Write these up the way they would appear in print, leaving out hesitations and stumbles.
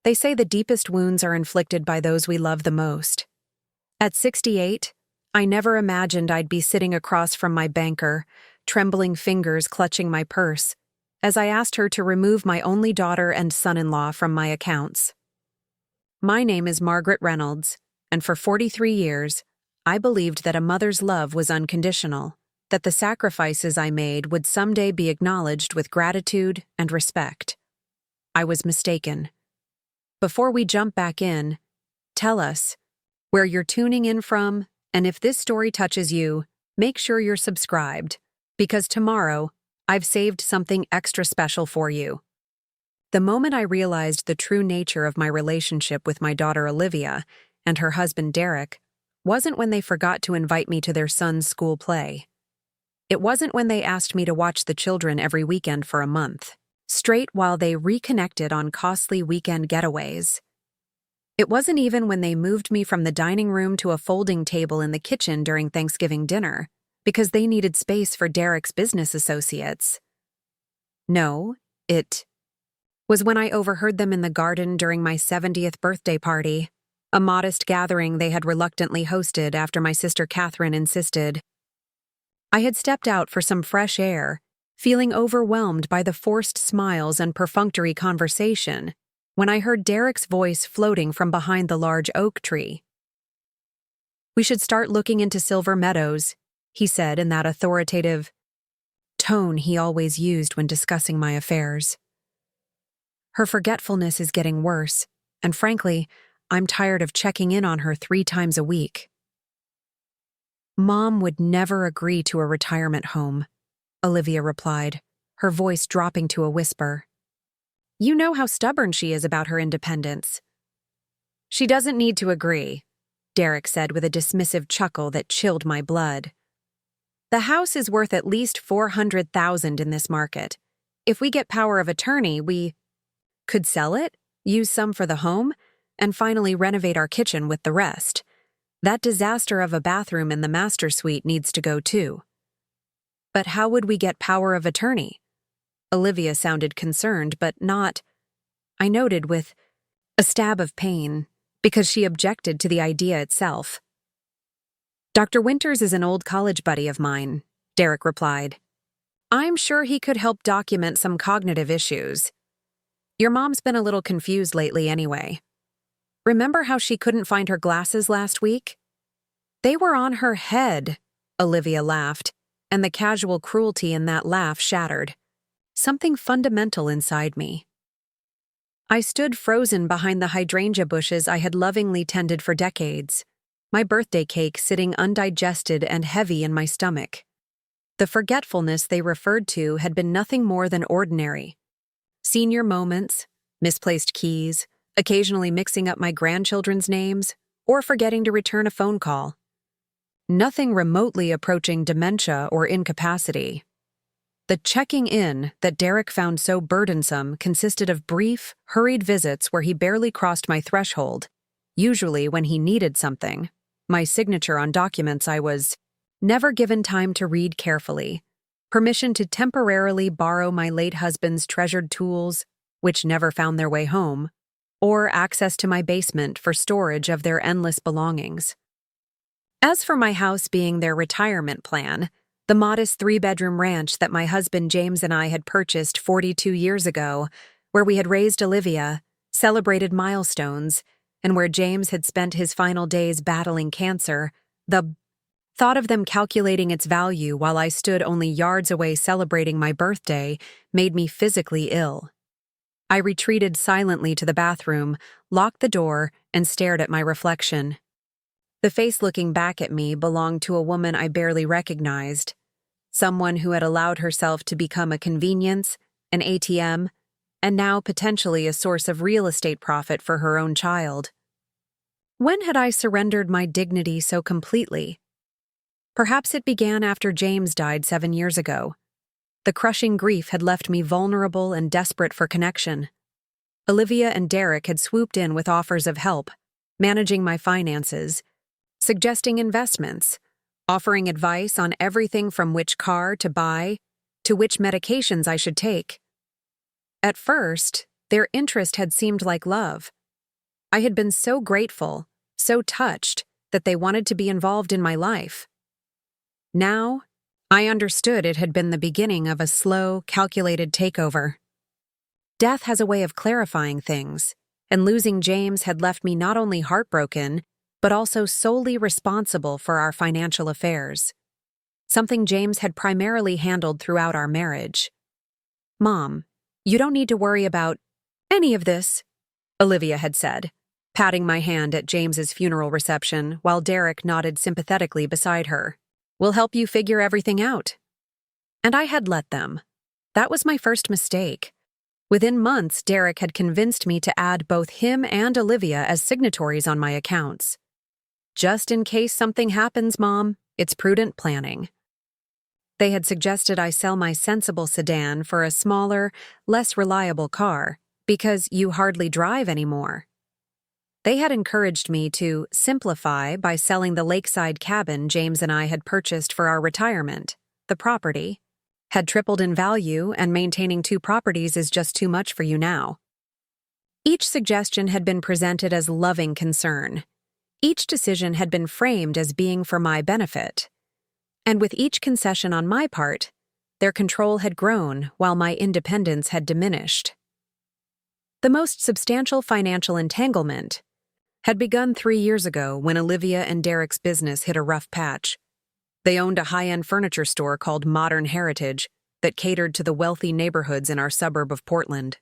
They say the deepest wounds are inflicted by those we love the most. At 68, I never imagined I'd be sitting across from my banker, trembling fingers clutching my purse, as I asked her to remove my only daughter and son-in-law from my accounts. My name is Margaret Reynolds, and for 43 years, I believed that a mother's love was unconditional, that the sacrifices I made would someday be acknowledged with gratitude and respect. I was mistaken. Before we jump back in, tell us where you're tuning in from, and if this story touches you, make sure you're subscribed, because tomorrow, I've saved something extra special for you. The moment I realized the true nature of my relationship with my daughter Olivia and her husband Derek wasn't when they forgot to invite me to their son's school play. It wasn't when they asked me to watch the children every weekend for a month, straight while they reconnected on costly weekend getaways. It wasn't even when they moved me from the dining room to a folding table in the kitchen during Thanksgiving dinner, because they needed space for Derek's business associates. No, it was when I overheard them in the garden during my 70th birthday party, a modest gathering they had reluctantly hosted after my sister Catherine insisted. I had stepped out for some fresh air, feeling overwhelmed by the forced smiles and perfunctory conversation, when I heard Derek's voice floating from behind the large oak tree. "We should start looking into Silver Meadows," he said in that authoritative tone he always used when discussing my affairs. "Her forgetfulness is getting worse, and frankly, I'm tired of checking in on her 3 times a week." "Mom would never agree to a retirement home," Olivia replied, her voice dropping to a whisper. "You know how stubborn she is about her independence." "She doesn't need to agree," Derek said with a dismissive chuckle that chilled my blood. "The house is worth at least $400,000 in this market. If we get power of attorney, we could sell it, use some for the home, and finally renovate our kitchen with the rest. That disaster of a bathroom in the master suite needs to go too." "But how would we get power of attorney?" Olivia sounded concerned, but not, I noted with a stab of pain, because she objected to the idea itself. "Dr. Winters is an old college buddy of mine," Derek replied. "I'm sure he could help document some cognitive issues. Your mom's been a little confused lately anyway. Remember how she couldn't find her glasses last week? They were on her head," Olivia laughed, and the casual cruelty in that laugh shattered something fundamental inside me. I stood frozen behind the hydrangea bushes I had lovingly tended for decades, my birthday cake sitting undigested and heavy in my stomach. The forgetfulness they referred to had been nothing more than ordinary. Senior moments, misplaced keys, occasionally mixing up my grandchildren's names, or forgetting to return a phone call. Nothing remotely approaching dementia or incapacity. The checking in that Derek found so burdensome consisted of brief, hurried visits where he barely crossed my threshold, usually when he needed something, my signature on documents I was never given time to read carefully, permission to temporarily borrow my late husband's treasured tools, which never found their way home, or access to my basement for storage of their endless belongings. As for my house being their retirement plan, the modest 3-bedroom ranch that my husband James and I had purchased 42 years ago, where we had raised Olivia, celebrated milestones, and where James had spent his final days battling cancer, the thought of them calculating its value while I stood only yards away celebrating my birthday made me physically ill. I retreated silently to the bathroom, locked the door, and stared at my reflection. The face looking back at me belonged to a woman I barely recognized, someone who had allowed herself to become a convenience, an ATM, and now potentially a source of real estate profit for her own child. When had I surrendered my dignity so completely? Perhaps it began after James died 7 years ago. The crushing grief had left me vulnerable and desperate for connection. Olivia and Derek had swooped in with offers of help, managing my finances, suggesting investments, offering advice on everything from which car to buy to which medications I should take. At first, Their interest had seemed like love. I had been so grateful, so touched, that they wanted to be involved in my life. Now, I understood it had been the beginning of a slow, calculated takeover. Death has a way of clarifying things, and losing James had left me not only heartbroken, but also solely responsible for our financial affairs, something James had primarily handled throughout our marriage. "Mom, you don't need to worry about any of this," Olivia had said, patting my hand at James's funeral reception while Derek nodded sympathetically beside her. "We'll help you figure everything out." And I had let them. That was my first mistake. Within months, Derek had convinced me to add both him and Olivia as signatories on my accounts. "Just in case something happens, Mom, it's prudent planning." They had suggested I sell my sensible sedan for a smaller, less reliable car, because you hardly drive anymore. They had encouraged me to simplify by selling the lakeside cabin James and I had purchased for our retirement. The property had tripled in value, and maintaining 2 properties is just too much for you now. Each suggestion had been presented as loving concern. Each decision had been framed as being for my benefit. And with each concession on my part, their control had grown while my independence had diminished. The most substantial financial entanglement had begun 3 years ago when Olivia and Derek's business hit a rough patch. They owned a high-end furniture store called Modern Heritage that catered to the wealthy neighborhoods in our suburb of Portland.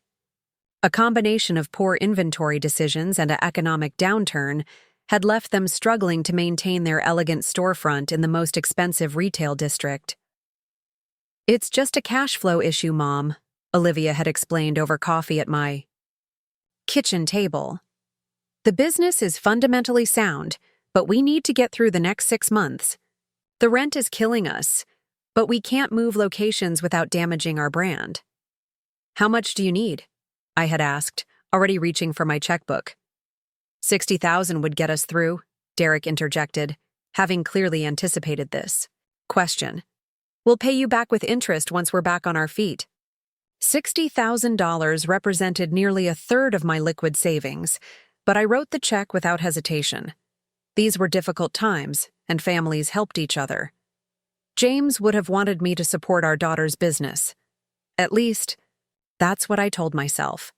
A combination of poor inventory decisions and an economic downturn had left them struggling to maintain their elegant storefront in the most expensive retail district. "It's just a cash flow issue, Mom," Olivia had explained over coffee at my kitchen table. "The business is fundamentally sound, but we need to get through the next 6 months. The rent is killing us, but we can't move locations without damaging our brand." "How much do you need?" I had asked, already reaching for my checkbook. "60,000 would get us through," Derek interjected, having clearly anticipated this. Question: "We'll pay you back with interest once we're back on our feet." $60,000 represented nearly a third of my liquid savings, but I wrote the check without hesitation. These were difficult times, and families helped each other. James would have wanted me to support our daughter's business. At least, that's what I told myself.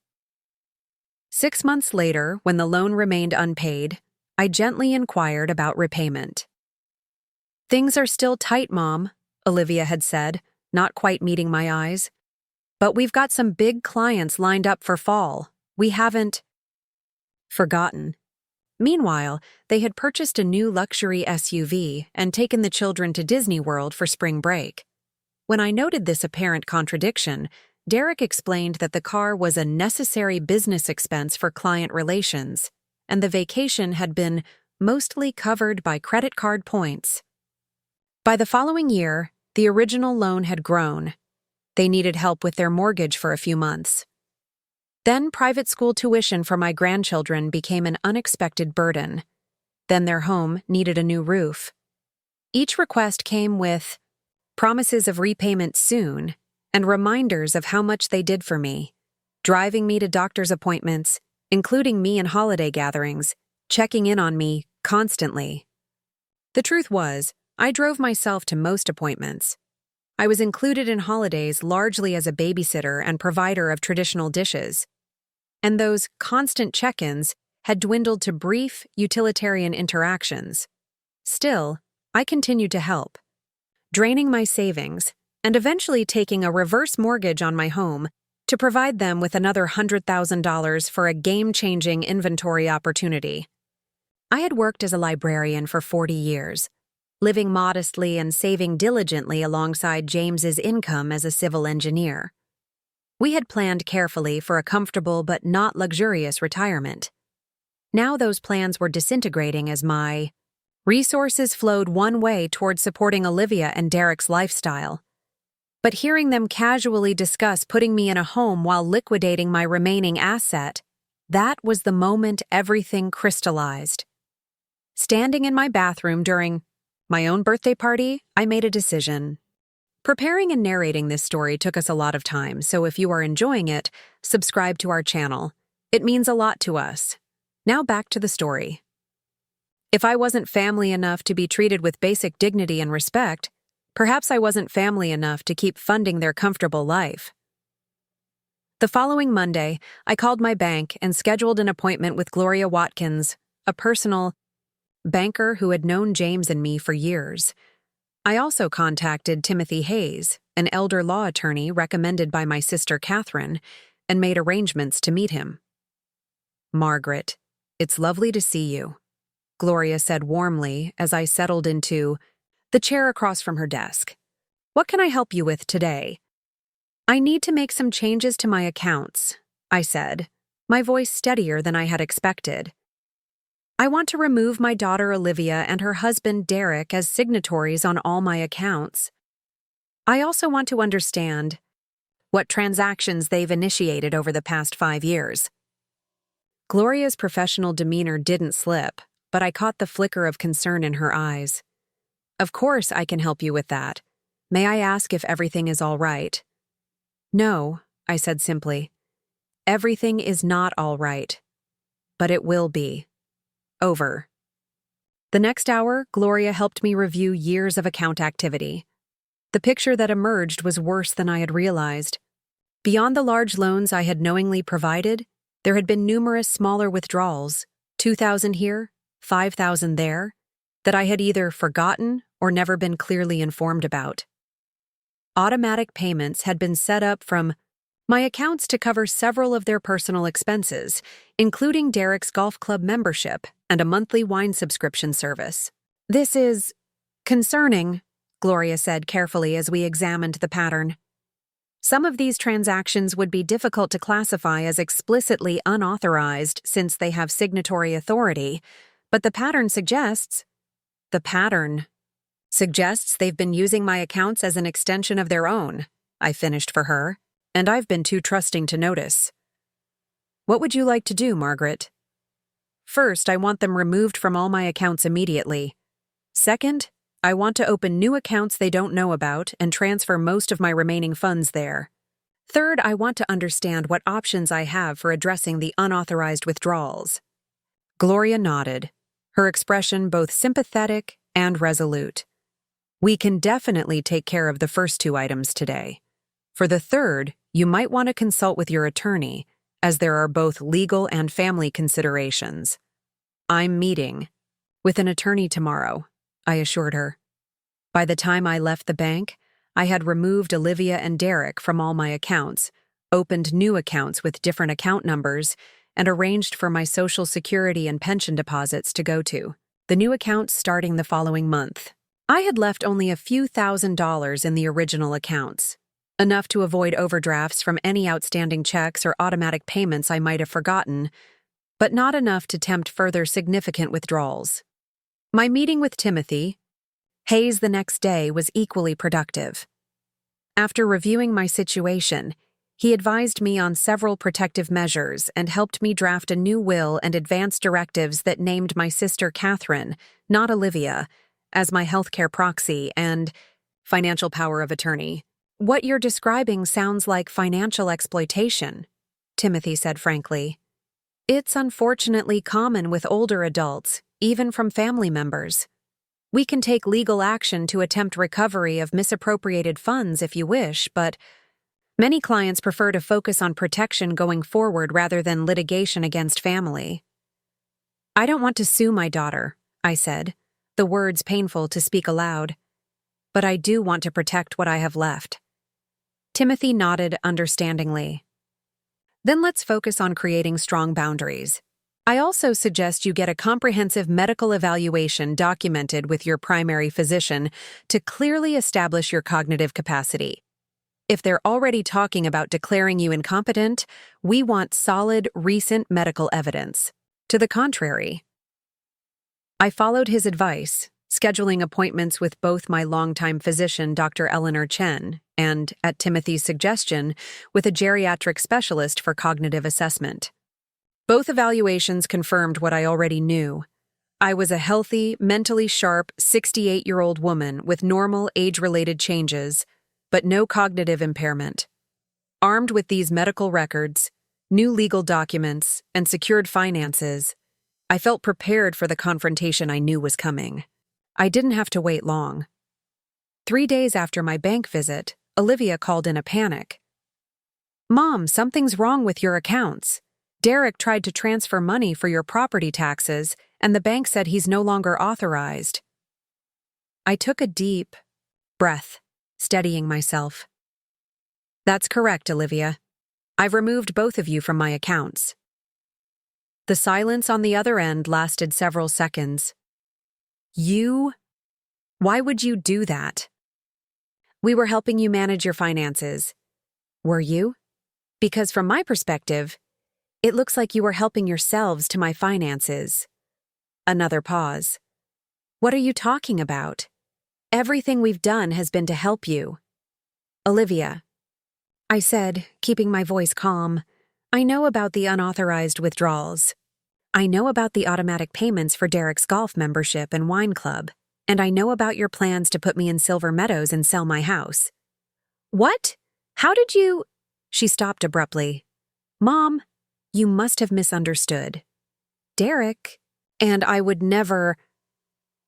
6 months later, when the loan remained unpaid, I gently inquired about repayment. "Things are still tight, Mom," Olivia had said, not quite meeting my eyes. "But we've got some big clients lined up for fall. We haven't forgotten." Meanwhile, they had purchased a new luxury SUV and taken the children to Disney World for spring break. When I noted this apparent contradiction, Derek explained that the car was a necessary business expense for client relations, and the vacation had been mostly covered by credit card points. By the following year, the original loan had grown. They needed help with their mortgage for a few months. Then private school tuition for my grandchildren became an unexpected burden. Then their home needed a new roof. Each request came with promises of repayment soon and reminders of how much they did for me, driving me to doctor's appointments, including me in holiday gatherings, checking in on me constantly. The truth was, I drove myself to most appointments. I was included in holidays largely as a babysitter and provider of traditional dishes. And those constant check-ins had dwindled to brief, utilitarian interactions. Still, I continued to help, draining my savings and eventually taking a reverse mortgage on my home to provide them with another $100,000 for a game-changing inventory opportunity. I had worked as a librarian for 40 years, living modestly and saving diligently alongside James's income as a civil engineer. We had planned carefully for a comfortable but not luxurious retirement. Now those plans were disintegrating as my resources flowed one way toward supporting Olivia and Derek's lifestyle. But hearing them casually discuss putting me in a home while liquidating my remaining asset, that was the moment everything crystallized. Standing in my bathroom during my own birthday party, I made a decision. Preparing and narrating this story took us a lot of time, so if you are enjoying it, subscribe to our channel. It means a lot to us. Now back to the story. If I wasn't family enough to be treated with basic dignity and respect, perhaps I wasn't family enough to keep funding their comfortable life. The following Monday, I called my bank and scheduled an appointment with Gloria Watkins, a personal banker who had known James and me for years. I also contacted Timothy Hayes, an elder law attorney recommended by my sister Catherine, and made arrangements to meet him. "Margaret, it's lovely to see you," Gloria said warmly as I settled into the chair across from her desk. "What can I help you with today?" "I need to make some changes to my accounts," I said, my voice steadier than I had expected. "I want to remove my daughter Olivia and her husband Derek as signatories on all my accounts. I also want to understand what transactions they've initiated over the past 5 years." Gloria's professional demeanor didn't slip, but I caught the flicker of concern in her eyes. "Of course I can help you with that. May I ask if everything is all right?" "No," I said simply. "Everything is not all right. But it will be. Over." The next hour, Gloria helped me review years of account activity. The picture that emerged was worse than I had realized. Beyond the large loans I had knowingly provided, there had been numerous smaller withdrawals, 2,000 here, 5,000 there, that I had either forgotten or never been clearly informed about. Automatic payments had been set up from my accounts to cover several of their personal expenses, including Derek's golf club membership and a monthly wine subscription service. "This is concerning," Gloria said carefully as we examined the pattern. "Some of these transactions would be difficult to classify as explicitly unauthorized since they have signatory authority, but the pattern suggests they've been using my accounts as an extension of their own," I finished for her, "and I've been too trusting to notice." "What would you like to do, Margaret?" "First, I want them removed from all my accounts immediately. Second, I want to open new accounts they don't know about and transfer most of my remaining funds there. Third, I want to understand what options I have for addressing the unauthorized withdrawals." Gloria nodded, her expression both sympathetic and resolute. "We can definitely take care of the first 2 items today. For the third, you might want to consult with your attorney, as there are both legal and family considerations." "I'm meeting with an attorney tomorrow," I assured her. By the time I left the bank, I had removed Olivia and Derek from all my accounts, opened new accounts with different account numbers, and arranged for my Social Security and pension deposits to go to the new accounts starting the following month. I had left only a few $1,000s in the original accounts, enough to avoid overdrafts from any outstanding checks or automatic payments I might have forgotten, but not enough to tempt further significant withdrawals. My meeting with Timothy Hayes the next day was equally productive. After reviewing my situation, he advised me on several protective measures and helped me draft a new will and advance directives that named my sister Catherine, not Olivia, as my healthcare proxy and financial power of attorney. "What you're describing sounds like financial exploitation," Timothy said frankly. "It's unfortunately common with older adults, even from family members. We can take legal action to attempt recovery of misappropriated funds if you wish, but many clients prefer to focus on protection going forward rather than litigation against family." "I don't want to sue my daughter," I said, the words painful to speak aloud. "But I do want to protect what I have left." Timothy nodded understandingly. "Then let's focus on creating strong boundaries. I also suggest you get a comprehensive medical evaluation documented with your primary physician to clearly establish your cognitive capacity. If they're already talking about declaring you incompetent, we want solid, recent medical evidence. To the contrary." I followed his advice, scheduling appointments with both my longtime physician, Dr. Eleanor Chen, and, at Timothy's suggestion, with a geriatric specialist for cognitive assessment. Both evaluations confirmed what I already knew. I was a healthy, mentally sharp 68-year-old woman with normal age-related changes, but no cognitive impairment. Armed with these medical records, new legal documents, and secured finances, I felt prepared for the confrontation I knew was coming. I didn't have to wait long. 3 days after my bank visit, Olivia called in a panic. "Mom, something's wrong with your accounts. Derek tried to transfer money for your property taxes, and the bank said he's no longer authorized." I took a deep breath, steadying myself. "That's correct, Olivia. I've removed both of you from my accounts." The silence on the other end lasted several seconds. "You? Why would you do that?" "We were helping you manage your finances." "Were you?" "Because from my perspective, it looks like you were helping yourselves to my finances." Another pause. "What are you talking about? Everything we've done has been to help you." "Olivia," I said, keeping my voice calm, "I know about the unauthorized withdrawals. I know about the automatic payments for Derek's golf membership and wine club, and I know about your plans to put me in Silver Meadows and sell my house." "What? How did you—" She stopped abruptly. "Mom, you must have misunderstood. Derek, and I would never—"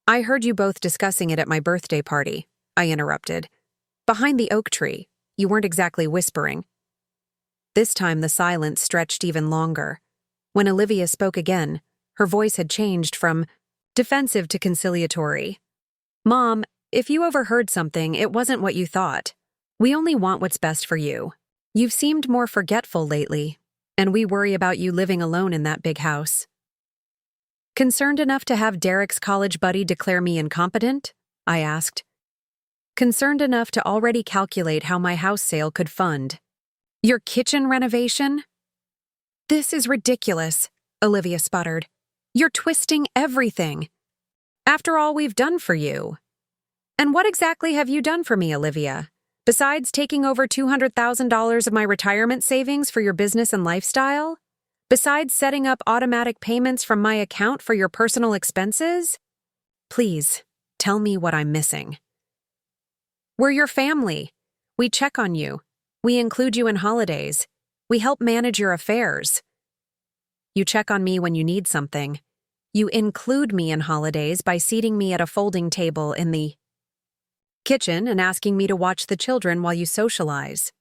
"I heard you both discussing it at my birthday party," I interrupted. "Behind the oak tree. You weren't exactly whispering." This time the silence stretched even longer. When Olivia spoke again, her voice had changed from defensive to conciliatory. "Mom, if you overheard something, it wasn't what you thought. We only want what's best for you. You've seemed more forgetful lately, and we worry about you living alone in that big house." "Concerned enough to have Derek's college buddy declare me incompetent?" I asked. "Concerned enough to already calculate how my house sale could fund your kitchen renovation?" "This is ridiculous," Olivia sputtered. "You're twisting everything. After all we've done for you." "And what exactly have you done for me, Olivia? Besides taking over $200,000 of my retirement savings for your business and lifestyle? Besides setting up automatic payments from my account for your personal expenses? Please, tell me what I'm missing." "We're your family. We check on you. We include you in holidays. We help manage your affairs." "You check on me when you need something. You include me in holidays by seating me at a folding table in the kitchen and asking me to watch the children while you socialize.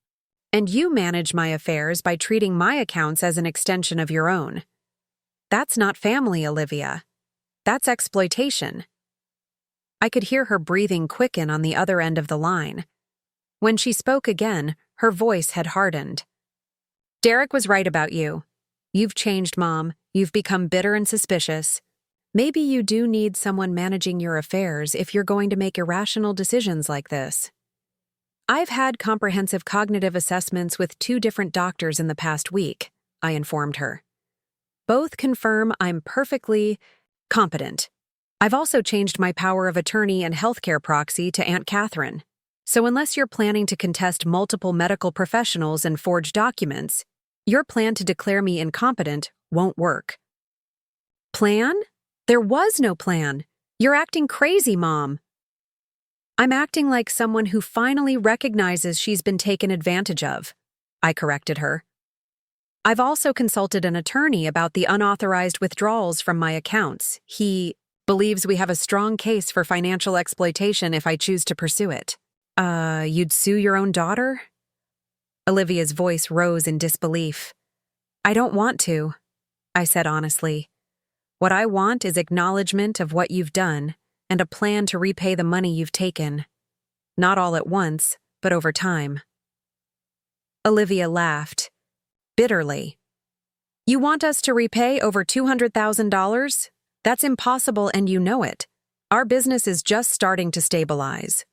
And you manage my affairs by treating my accounts as an extension of your own. That's not family, Olivia. That's exploitation." I could hear her breathing quicken on the other end of the line. When she spoke again, her voice had hardened. "Derek was right about you. You've changed, Mom. You've become bitter and suspicious. Maybe you do need someone managing your affairs if you're going to make irrational decisions like this. I've had comprehensive cognitive assessments with 2 different doctors in the past week," I informed her. "Both confirm I'm perfectly competent. I've also changed my power of attorney and healthcare proxy to Aunt Catherine. So unless you're planning to contest multiple medical professionals and forge documents, your plan to declare me incompetent won't work." "Plan? There was no plan. You're acting crazy, Mom." "I'm acting like someone who finally recognizes she's been taken advantage of," I corrected her. "I've also consulted an attorney about the unauthorized withdrawals from my accounts. He believes we have a strong case for financial exploitation if I choose to pursue it." You'd sue your own daughter?" Olivia's voice rose in disbelief. "I don't want to," I said honestly. "What I want is acknowledgement of what you've done and a plan to repay the money you've taken. Not all at once, but over time." Olivia laughed, bitterly. "You want us to repay over $200,000? That's impossible and you know it. Our business is just starting to stabilize."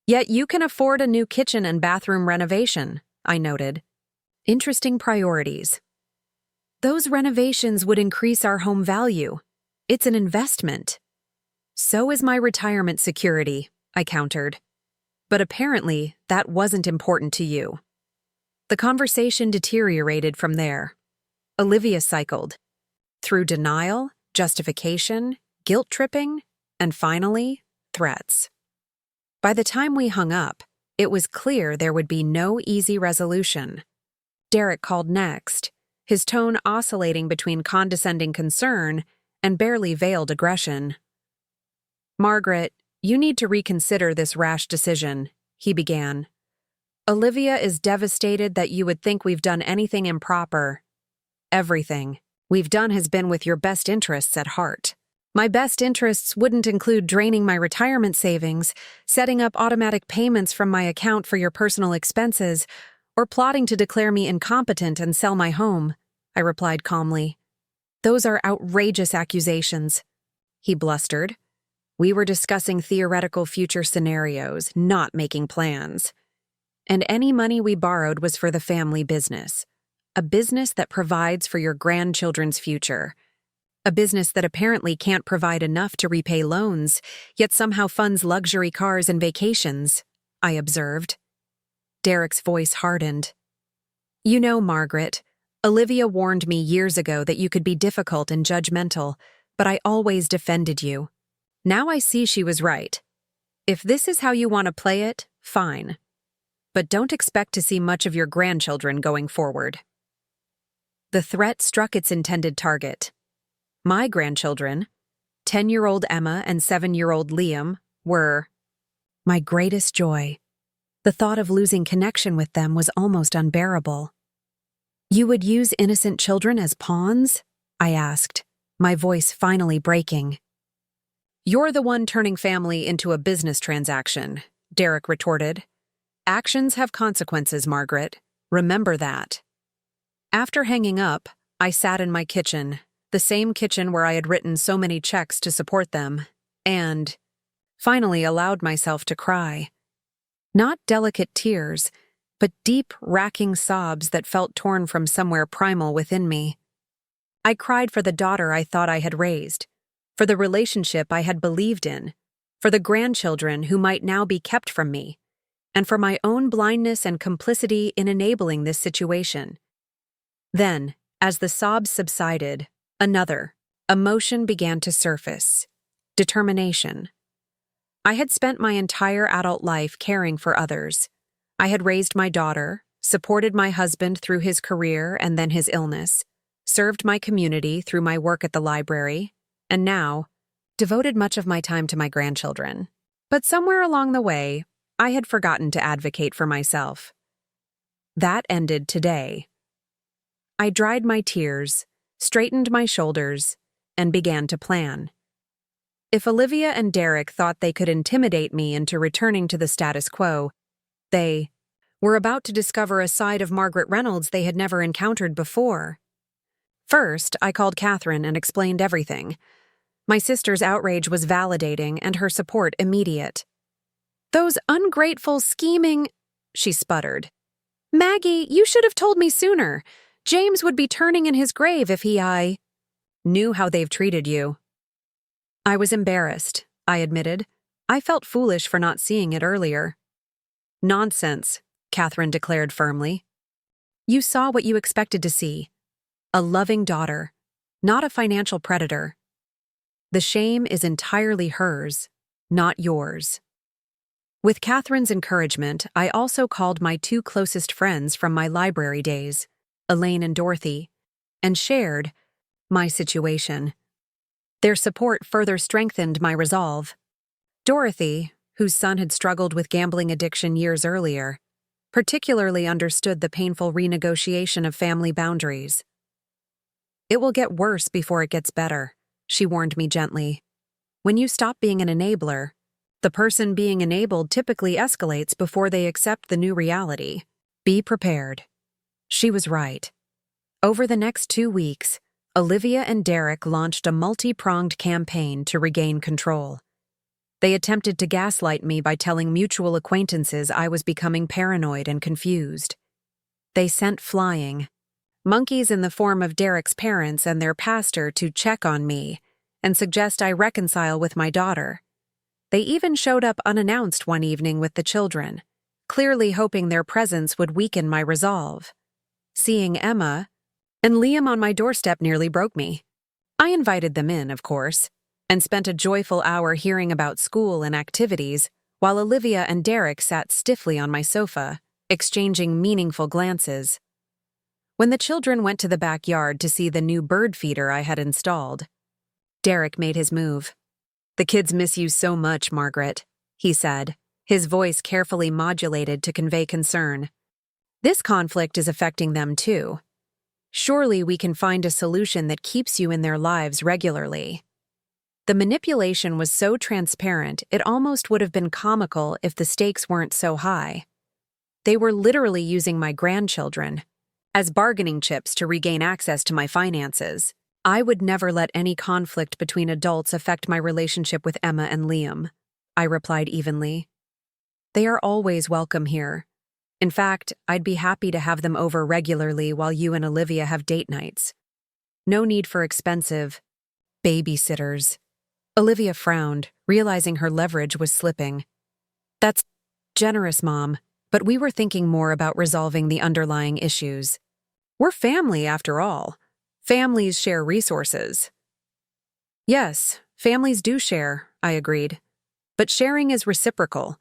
"Yet you can afford a new kitchen and bathroom renovation," I noted. "Interesting priorities." "Those renovations would increase our home value. It's an investment." "So is my retirement security," I countered. But apparently, that wasn't important to you. The conversation deteriorated from there. Olivia cycled through denial, justification, guilt-tripping, and finally, threats. By the time we hung up, It was clear there would be no easy resolution. Derek called next, his tone oscillating between condescending concern and barely veiled aggression. "Margaret, you need to reconsider this rash decision," he began. "Olivia is devastated that you would think we've done anything improper. Everything we've done has been with your best interests at heart. My best interests wouldn't include draining my retirement savings, setting up automatic payments from my account for your personal expenses, or plotting to declare me incompetent and sell my home," I replied calmly. "Those are outrageous accusations," he blustered. "We were discussing theoretical future scenarios, not making plans. And any money we borrowed was for the family business. A business that provides for your grandchildren's future. A business that apparently can't provide enough to repay loans, yet somehow funds luxury cars and vacations," I observed. Derek's voice hardened. "You know, Margaret, Olivia warned me years ago that you could be difficult and judgmental, but I always defended you. Now I see she was right. If this is how you want to play it, fine. But don't expect to see much of your grandchildren going forward." The threat struck its intended target. My grandchildren, 10-year-old Emma and 7-year-old Liam, were my greatest joy. The thought of losing connection with them was almost unbearable. "You would use innocent children as pawns?" I asked, my voice finally breaking. "You're the one turning family into a business transaction," Derek retorted. "Actions have consequences, Margaret. Remember that." After hanging up, I sat in my kitchen, the same kitchen where I had written so many checks to support them, and finally allowed myself to cry. Not delicate tears, but deep, racking sobs that felt torn from somewhere primal within me. I cried for the daughter I thought I had raised, for the relationship I had believed in, for the grandchildren who might now be kept from me, and for my own blindness and complicity in enabling this situation. Then, as the sobs subsided, another emotion began to surface: determination. I had spent my entire adult life caring for others. I had raised my daughter, supported my husband through his career and then his illness, served my community through my work at the library, and now devoted much of my time to my grandchildren. But somewhere along the way, I had forgotten to advocate for myself. That ended today. I dried my tears, straightened my shoulders, and began to plan. If Olivia and Derek thought they could intimidate me into returning to the status quo, they were about to discover a side of Margaret Reynolds they had never encountered before. First, I called Catherine and explained everything. My sister's outrage was validating and her support immediate. "Those ungrateful, scheming—" she sputtered. "Maggie, you should have told me sooner. James would be turning in his grave if I knew how they've treated you." I was embarrassed, I admitted. I felt foolish for not seeing it earlier. "Nonsense," Catherine declared firmly. "You saw what you expected to see. A loving daughter, not a financial predator. The shame is entirely hers, not yours." With Catherine's encouragement, I also called my two closest friends from my library days, Elaine and Dorothy, and shared my situation. Their support further strengthened my resolve. Dorothy, whose son had struggled with gambling addiction years earlier, particularly understood the painful renegotiation of family boundaries. "It will get worse before it gets better," she warned me gently. "When you stop being an enabler, the person being enabled typically escalates before they accept the new reality. Be prepared." She was right. Over the next 2 weeks, Olivia and Derek launched a multi-pronged campaign to regain control. They attempted to gaslight me by telling mutual acquaintances I was becoming paranoid and confused. They sent flying monkeys in the form of Derek's parents and their pastor to check on me and suggest I reconcile with my daughter. They even showed up unannounced one evening with the children, clearly hoping their presence would weaken my resolve. Seeing Emma and Liam on my doorstep nearly broke me. I invited them in, of course, and spent a joyful hour hearing about school and activities while Olivia and Derek sat stiffly on my sofa, exchanging meaningful glances. When the children went to the backyard to see the new bird feeder I had installed, Derek made his move. "The kids miss you so much, Margaret," he said, his voice carefully modulated to convey concern. "This conflict is affecting them too. Surely we can find a solution that keeps you in their lives regularly." The manipulation was so transparent it almost would have been comical if the stakes weren't so high. They were literally using my grandchildren as bargaining chips to regain access to my finances. I would never let any conflict between adults affect my relationship with Emma and Liam, I replied evenly. "They are always welcome here. In fact, I'd be happy to have them over regularly while you and Olivia have date nights. No need for expensive babysitters." Olivia frowned, realizing her leverage was slipping. "That's generous, Mom, but we were thinking more about resolving the underlying issues. We're family, after all. Families share resources." "Yes, families do share," I agreed. "But sharing is reciprocal.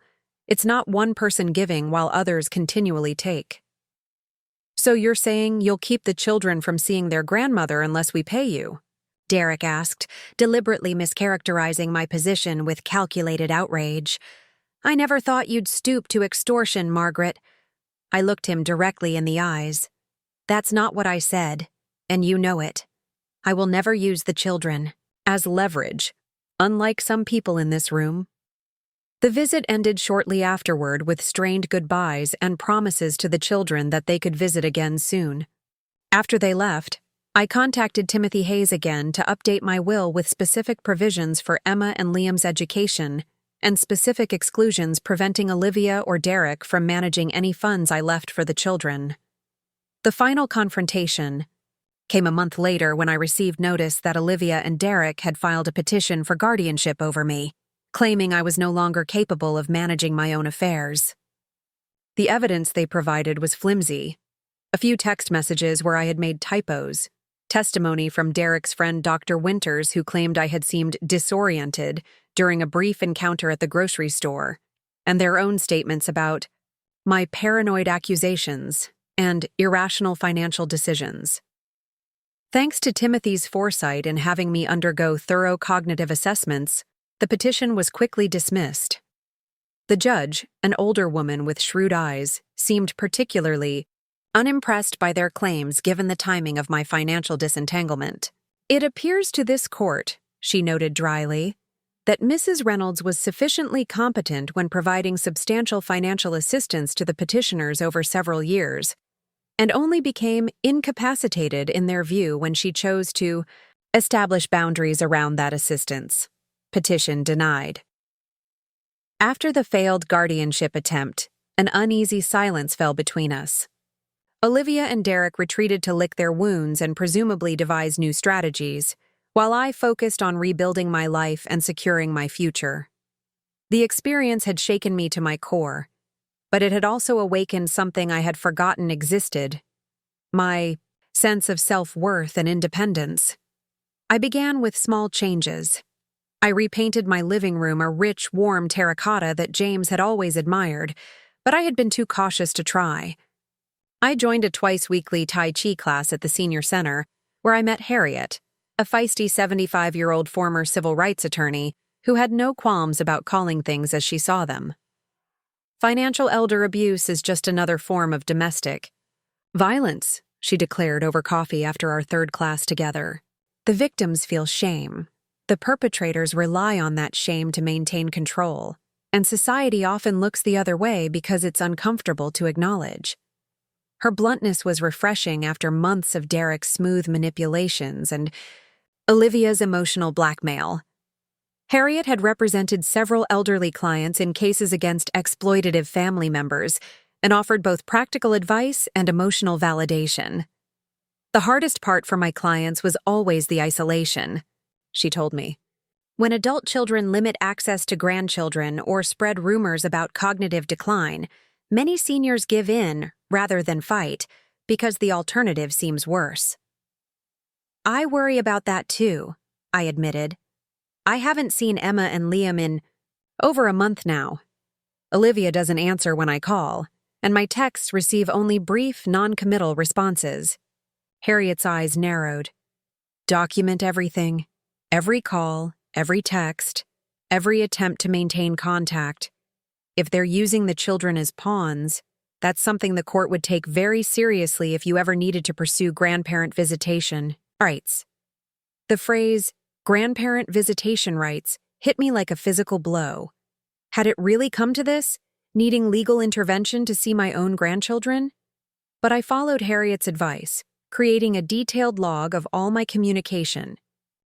It's not one person giving while others continually take." "So you're saying you'll keep the children from seeing their grandmother unless we pay you?" Derek asked, deliberately mischaracterizing my position with calculated outrage. "I never thought you'd stoop to extortion, Margaret." I looked him directly in the eyes. "That's not what I said, and you know it. I will never use the children as leverage, unlike some people in this room." The visit ended shortly afterward with strained goodbyes and promises to the children that they could visit again soon. After they left, I contacted Timothy Hayes again to update my will with specific provisions for Emma and Liam's education and specific exclusions preventing Olivia or Derek from managing any funds I left for the children. The final confrontation came a month later when I received notice that Olivia and Derek had filed a petition for guardianship over me, claiming I was no longer capable of managing my own affairs. The evidence they provided was flimsy. A few text messages where I had made typos, testimony from Derek's friend Dr. Winters who claimed I had seemed disoriented during a brief encounter at the grocery store, and their own statements about my paranoid accusations and irrational financial decisions. Thanks to Timothy's foresight in having me undergo thorough cognitive assessments, the petition was quickly dismissed. The judge, an older woman with shrewd eyes, seemed particularly unimpressed by their claims given the timing of my financial disentanglement. "It appears to this court," she noted dryly, "that Mrs. Reynolds was sufficiently competent when providing substantial financial assistance to the petitioners over several years, and only became incapacitated in their view when she chose to establish boundaries around that assistance." Petition denied. After the failed guardianship attempt, an uneasy silence fell between us. Olivia and Derek retreated to lick their wounds and presumably devise new strategies, while I focused on rebuilding my life and securing my future. The experience had shaken me to my core, but it had also awakened something I had forgotten existed: my sense of self-worth and independence. I began with small changes. I repainted my living room a rich, warm terracotta that James had always admired, but I had been too cautious to try. I joined a twice-weekly Tai Chi class at the senior center, where I met Harriet, a feisty 75-year-old former civil rights attorney who had no qualms about calling things as she saw them. "Financial elder abuse is just another form of domestic violence," she declared over coffee after our third class together. "The victims feel shame. The perpetrators rely on that shame to maintain control, and society often looks the other way because it's uncomfortable to acknowledge." Her bluntness was refreshing after months of Derek's smooth manipulations and Olivia's emotional blackmail. Harriet had represented several elderly clients in cases against exploitative family members and offered both practical advice and emotional validation. "The hardest part for my clients was always the isolation," she told me. "When adult children limit access to grandchildren or spread rumors about cognitive decline, many seniors give in rather than fight because the alternative seems worse." "I worry about that too," I admitted. "I haven't seen Emma and Liam in over a month now, Olivia doesn't answer when I call, and my texts receive only brief, non-committal responses. Harriet's eyes narrowed. Document everything. Every call, every text, every attempt to maintain contact. If they're using the children as pawns, that's something the court would take very seriously if you ever needed to pursue grandparent visitation rights. The phrase, grandparent visitation rights, hit me like a physical blow. Had it really come to this, needing legal intervention to see my own grandchildren? But I followed Harriet's advice, creating a detailed log of all my communication,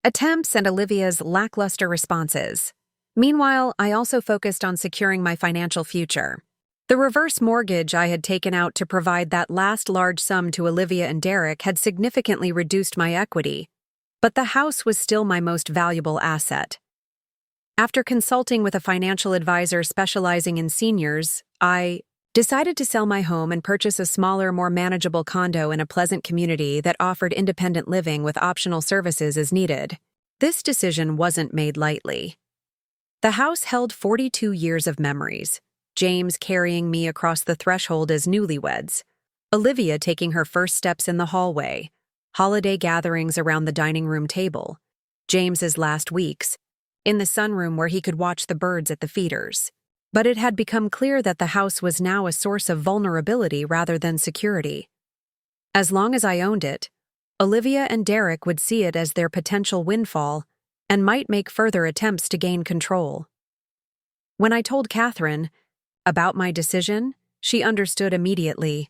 attempts and Olivia's lackluster responses. Meanwhile, I also focused on securing my financial future. The reverse mortgage I had taken out to provide that last large sum to Olivia and Derek had significantly reduced my equity, but the house was still my most valuable asset. After consulting with a financial advisor specializing in seniors, I decided to sell my home and purchase a smaller, more manageable condo in a pleasant community that offered independent living with optional services as needed. This decision wasn't made lightly. The house held 42 years of memories, James carrying me across the threshold as newlyweds, Olivia taking her first steps in the hallway, holiday gatherings around the dining room table, James's last weeks, in the sunroom where he could watch the birds at the feeders. But it had become clear that the house was now a source of vulnerability rather than security. As long as I owned it, Olivia and Derek would see it as their potential windfall and might make further attempts to gain control. When I told Catherine about my decision, she understood immediately.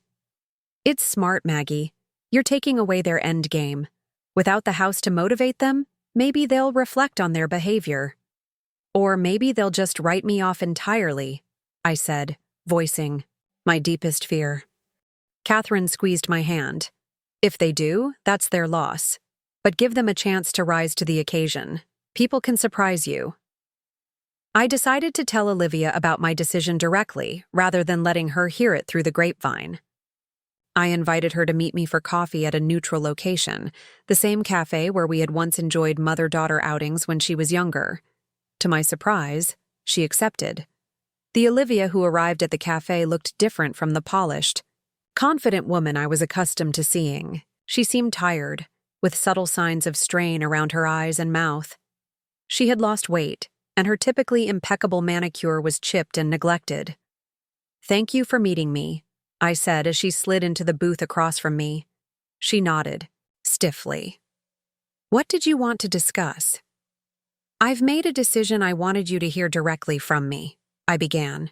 It's smart, Maggie. You're taking away their end game. Without the house to motivate them, maybe they'll reflect on their behavior. Or maybe they'll just write me off entirely, I said, voicing my deepest fear. Catherine squeezed my hand. If they do, that's their loss. But give them a chance to rise to the occasion. People can surprise you. I decided to tell Olivia about my decision directly, rather than letting her hear it through the grapevine. I invited her to meet me for coffee at a neutral location, the same cafe where we had once enjoyed mother-daughter outings when she was younger. To my surprise, she accepted. The Olivia who arrived at the cafe looked different from the polished, confident woman I was accustomed to seeing. She seemed tired, with subtle signs of strain around her eyes and mouth. She had lost weight, and her typically impeccable manicure was chipped and neglected. "Thank you for meeting me," I said as she slid into the booth across from me. She nodded, stiffly. "What did you want to discuss?" "I've made a decision I wanted you to hear directly from me," I began.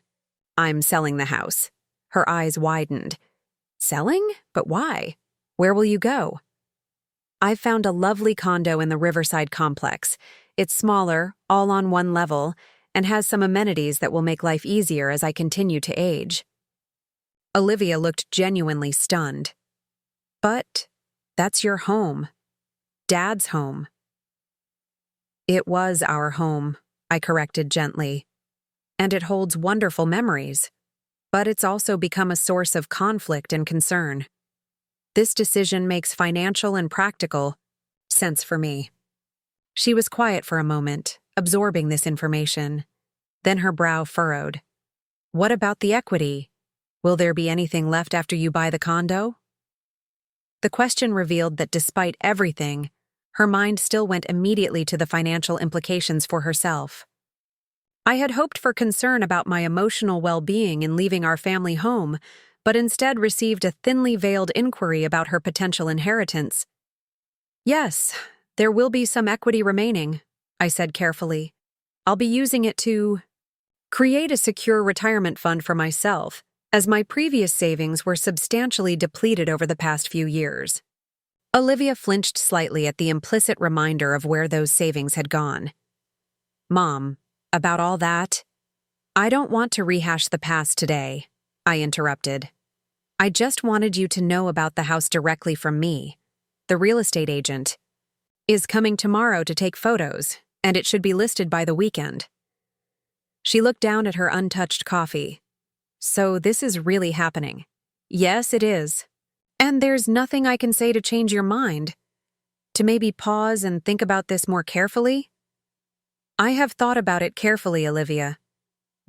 "I'm selling the house." Her eyes widened. "Selling? But why? Where will you go?" "I've found a lovely condo in the Riverside complex. It's smaller, all on one level, and has some amenities that will make life easier as I continue to age." Olivia looked genuinely stunned. "But that's your home. Dad's home." "It was our home," I corrected gently. "And it holds wonderful memories. But it's also become a source of conflict and concern. This decision makes financial and practical sense for me." She was quiet for a moment, absorbing this information. Then her brow furrowed. "What about the equity? Will there be anything left after you buy the condo?" The question revealed that despite everything, her mind still went immediately to the financial implications for herself. I had hoped for concern about my emotional well-being in leaving our family home, but instead received a thinly veiled inquiry about her potential inheritance. "Yes, there will be some equity remaining," I said carefully. "I'll be using it to create a secure retirement fund for myself, as my previous savings were substantially depleted over the past few years." Olivia flinched slightly at the implicit reminder of where those savings had gone. "Mom, about all that? I don't want to rehash the past today," I interrupted. "I just wanted you to know about the house directly from me. The real estate agent is coming tomorrow to take photos, and it should be listed by the weekend." She looked down at her untouched coffee. "So this is really happening?" "Yes, it is. And there's nothing I can say to change your mind? To maybe pause and think about this more carefully?" "I have thought about it carefully, Olivia.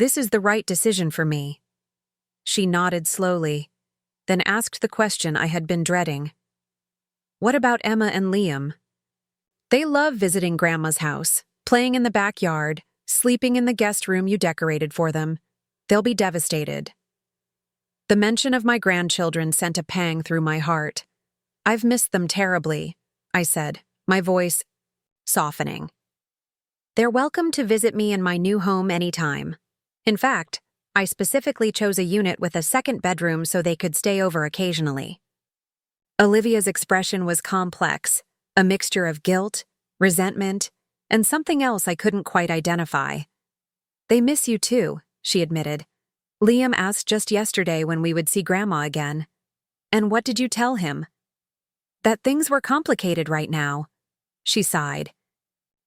This is the right decision for me. She nodded slowly, then asked the question I had been dreading. What about Emma and Liam? They love visiting Grandma's house, playing in the backyard, sleeping in the guest room you decorated for them. They'll be devastated. The mention of my grandchildren sent a pang through my heart. I've missed them terribly, I said, my voice softening. They're welcome to visit me in my new home anytime. In fact, I specifically chose a unit with a second bedroom so they could stay over occasionally. Olivia's expression was complex, a mixture of guilt, resentment, and something else I couldn't quite identify. They miss you too, she admitted. Liam asked just yesterday when we would see Grandma again. And what did you tell him? That things were complicated right now. She sighed.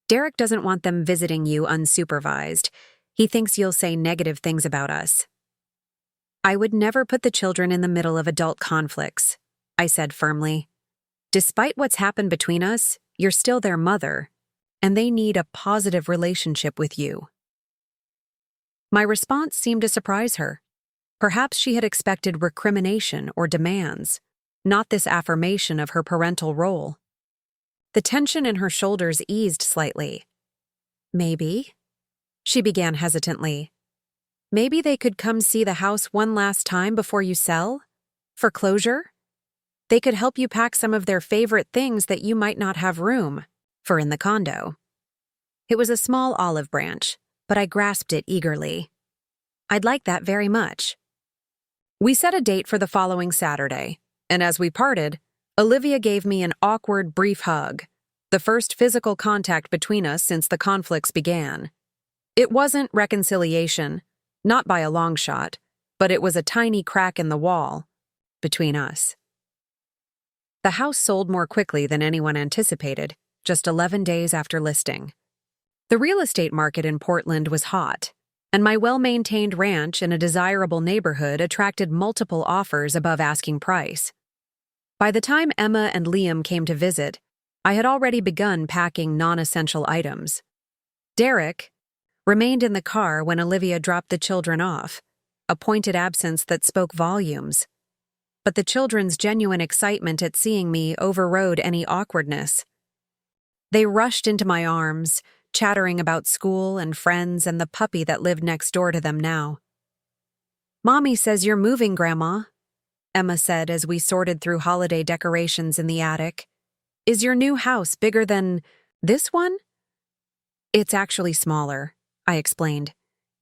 Derek doesn't want them visiting you unsupervised. He thinks you'll say negative things about us. I would never put the children in the middle of adult conflicts, I said firmly. Despite what's happened between us, you're still their mother, and they need a positive relationship with you. My response seemed to surprise her. Perhaps she had expected recrimination or demands, not this affirmation of her parental role. The tension in her shoulders eased slightly. Maybe, she began hesitantly. Maybe they could come see the house one last time before you sell? For closure? They could help you pack some of their favorite things that you might not have room for in the condo. It was a small olive branch, but I grasped it eagerly. I'd like that very much. We set a date for the following Saturday, and as we parted, Olivia gave me an awkward, brief hug, the first physical contact between us since the conflicts began. It wasn't reconciliation, not by a long shot, but it was a tiny crack in the wall between us. The house sold more quickly than anyone anticipated, just 11 days after listing. The real estate market in Portland was hot, and my well-maintained ranch in a desirable neighborhood attracted multiple offers above asking price. By the time Emma and Liam came to visit, I had already begun packing non-essential items. Derek remained in the car when Olivia dropped the children off, a pointed absence that spoke volumes. But the children's genuine excitement at seeing me overrode any awkwardness. They rushed into my arms, chattering about school and friends and the puppy that lived next door to them now. "Mommy says you're moving, Grandma," Emma said as we sorted through holiday decorations in the attic. "Is your new house bigger than this one?" "It's actually smaller," I explained.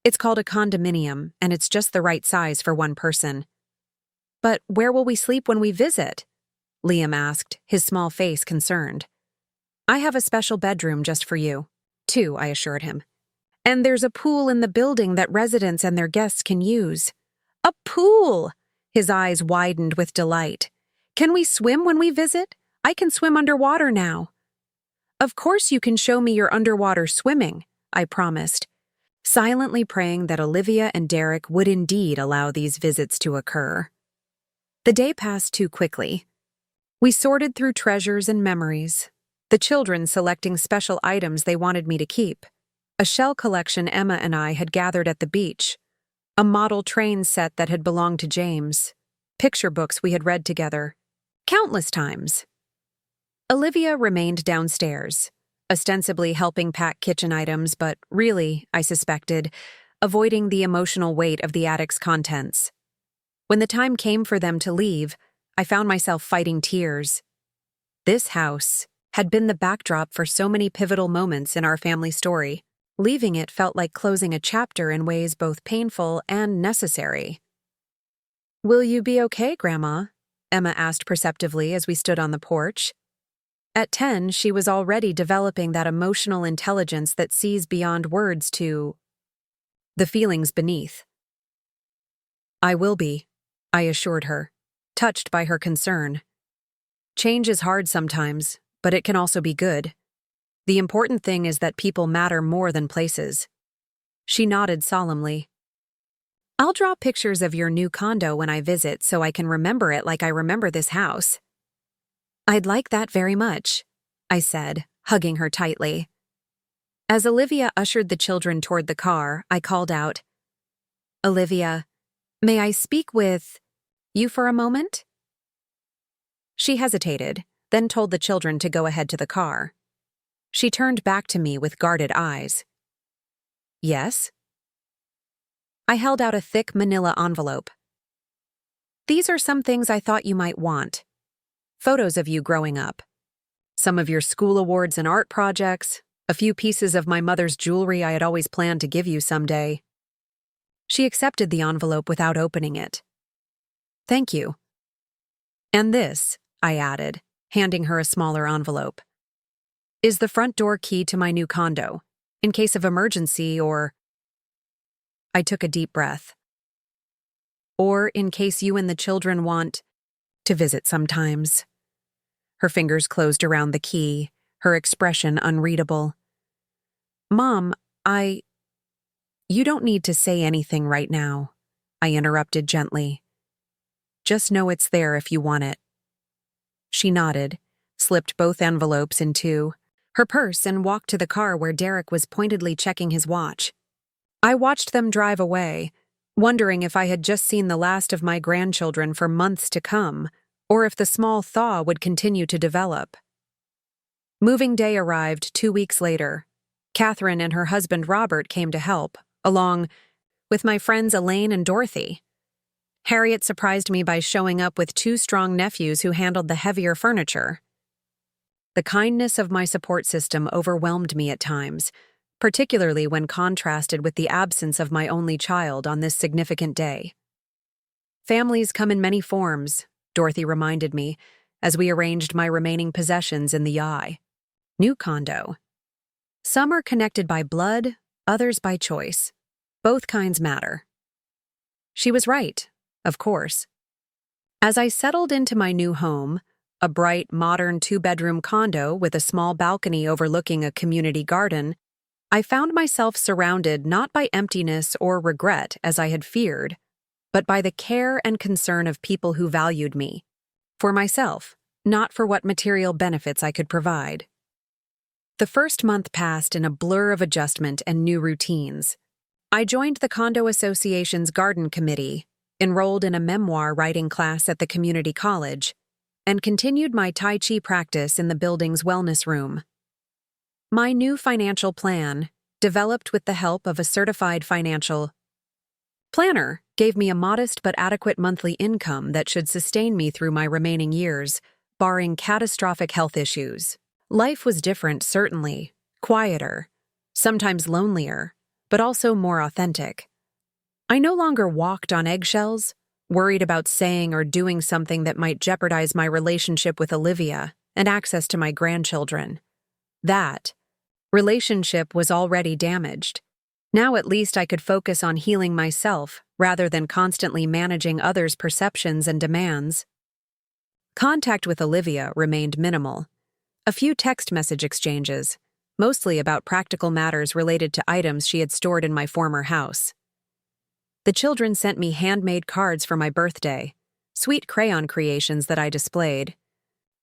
"It's called a condominium, and it's just the right size for one person." "But where will we sleep when we visit?" Liam asked, his small face concerned. "I have a special bedroom just for you." "Two," I assured him. "And there's a pool in the building that residents and their guests can use." "A pool!" His eyes widened with delight. "Can we swim when we visit? I can swim underwater now." "Of course you can show me your underwater swimming," I promised, silently praying that Olivia and Derek would indeed allow these visits to occur. The day passed too quickly. We sorted through treasures and memories, the children selecting special items they wanted me to keep, a shell collection Emma and I had gathered at the beach, a model train set that had belonged to James, picture books we had read together, countless times. Olivia remained downstairs, ostensibly helping pack kitchen items, but really, I suspected, avoiding the emotional weight of the attic's contents. When the time came for them to leave, I found myself fighting tears. This house had been the backdrop for so many pivotal moments in our family story. Leaving it felt like closing a chapter in ways both painful and necessary. "Will you be okay, Grandma?" Emma asked perceptively as we stood on the porch. At 10, she was already developing that emotional intelligence that sees beyond words to the feelings beneath. "I will be," I assured her, touched by her concern. "Change is hard sometimes, but it can also be good. The important thing is that people matter more than places." She nodded solemnly. "I'll draw pictures of your new condo when I visit so I can remember it like I remember this house." "I'd like that very much," I said, hugging her tightly. As Olivia ushered the children toward the car, I called out, Olivia, may I speak with you for a moment? She hesitated, then told the children to go ahead to the car. She turned back to me with guarded eyes. Yes? I held out a thick manila envelope. These are some things I thought you might want. Photos of you growing up. Some of your school awards and art projects. A few pieces of my mother's jewelry I had always planned to give you someday. She accepted the envelope without opening it. Thank you. And this, I added, handing her a smaller envelope, is the front door key to my new condo, in case of emergency or... I took a deep breath. Or in case you and the children want to visit sometimes. Her fingers closed around the key, her expression unreadable. Mom, You don't need to say anything right now, I interrupted gently. Just know it's there if you want it. She nodded, slipped both envelopes into her purse and walked to the car where Derek was pointedly checking his watch. I watched them drive away, wondering if I had just seen the last of my grandchildren for months to come, or if the small thaw would continue to develop. Moving day arrived 2 weeks later. Catherine and her husband Robert came to help, along with my friends Elaine and Dorothy. Harriet surprised me by showing up with 2 strong nephews who handled the heavier furniture. The kindness of my support system overwhelmed me at times, particularly when contrasted with the absence of my only child on this significant day. Families come in many forms, Dorothy reminded me, as we arranged my remaining possessions in the new condo. Some are connected by blood, others by choice. Both kinds matter. She was right, of course. As I settled into my new home, a bright, modern 2-bedroom condo with a small balcony overlooking a community garden, I found myself surrounded not by emptiness or regret as I had feared, but by the care and concern of people who valued me. For myself, not for what material benefits I could provide. The first month passed in a blur of adjustment and new routines. I joined the Condo Association's garden committee, enrolled in a memoir writing class at the community college, and continued my Tai Chi practice in the building's wellness room. My new financial plan, developed with the help of a certified financial planner, gave me a modest but adequate monthly income that should sustain me through my remaining years, barring catastrophic health issues. Life was different, certainly, quieter, sometimes lonelier, but also more authentic. I no longer walked on eggshells, worried about saying or doing something that might jeopardize my relationship with Olivia and access to my grandchildren. That relationship was already damaged. Now at least I could focus on healing myself rather than constantly managing others' perceptions and demands. Contact with Olivia remained minimal. A few text message exchanges, mostly about practical matters related to items she had stored in my former house. The children sent me handmade cards for my birthday, sweet crayon creations that I displayed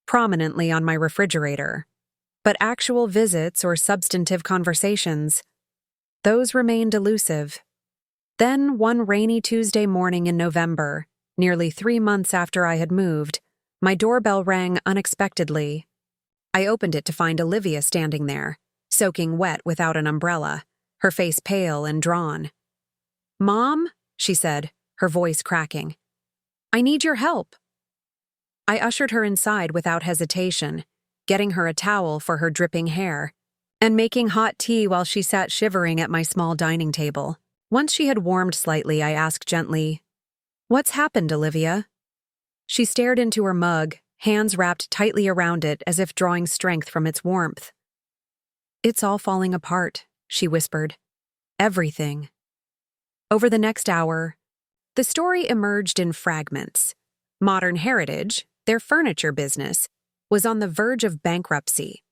prominently on my refrigerator. But actual visits or substantive conversations, those remained elusive. Then, one rainy Tuesday morning in November, nearly 3 months after I had moved, my doorbell rang unexpectedly. I opened it to find Olivia standing there, soaking wet without an umbrella, her face pale and drawn. "Mom," she said, her voice cracking. "I need your help." I ushered her inside without hesitation, getting her a towel for her dripping hair, and making hot tea while she sat shivering at my small dining table. Once she had warmed slightly, I asked gently, "What's happened, Olivia?" She stared into her mug, hands wrapped tightly around it as if drawing strength from its warmth. "It's all falling apart," she whispered. "Everything." Over the next hour, the story emerged in fragments. Modern Heritage, their furniture business, was on the verge of bankruptcy.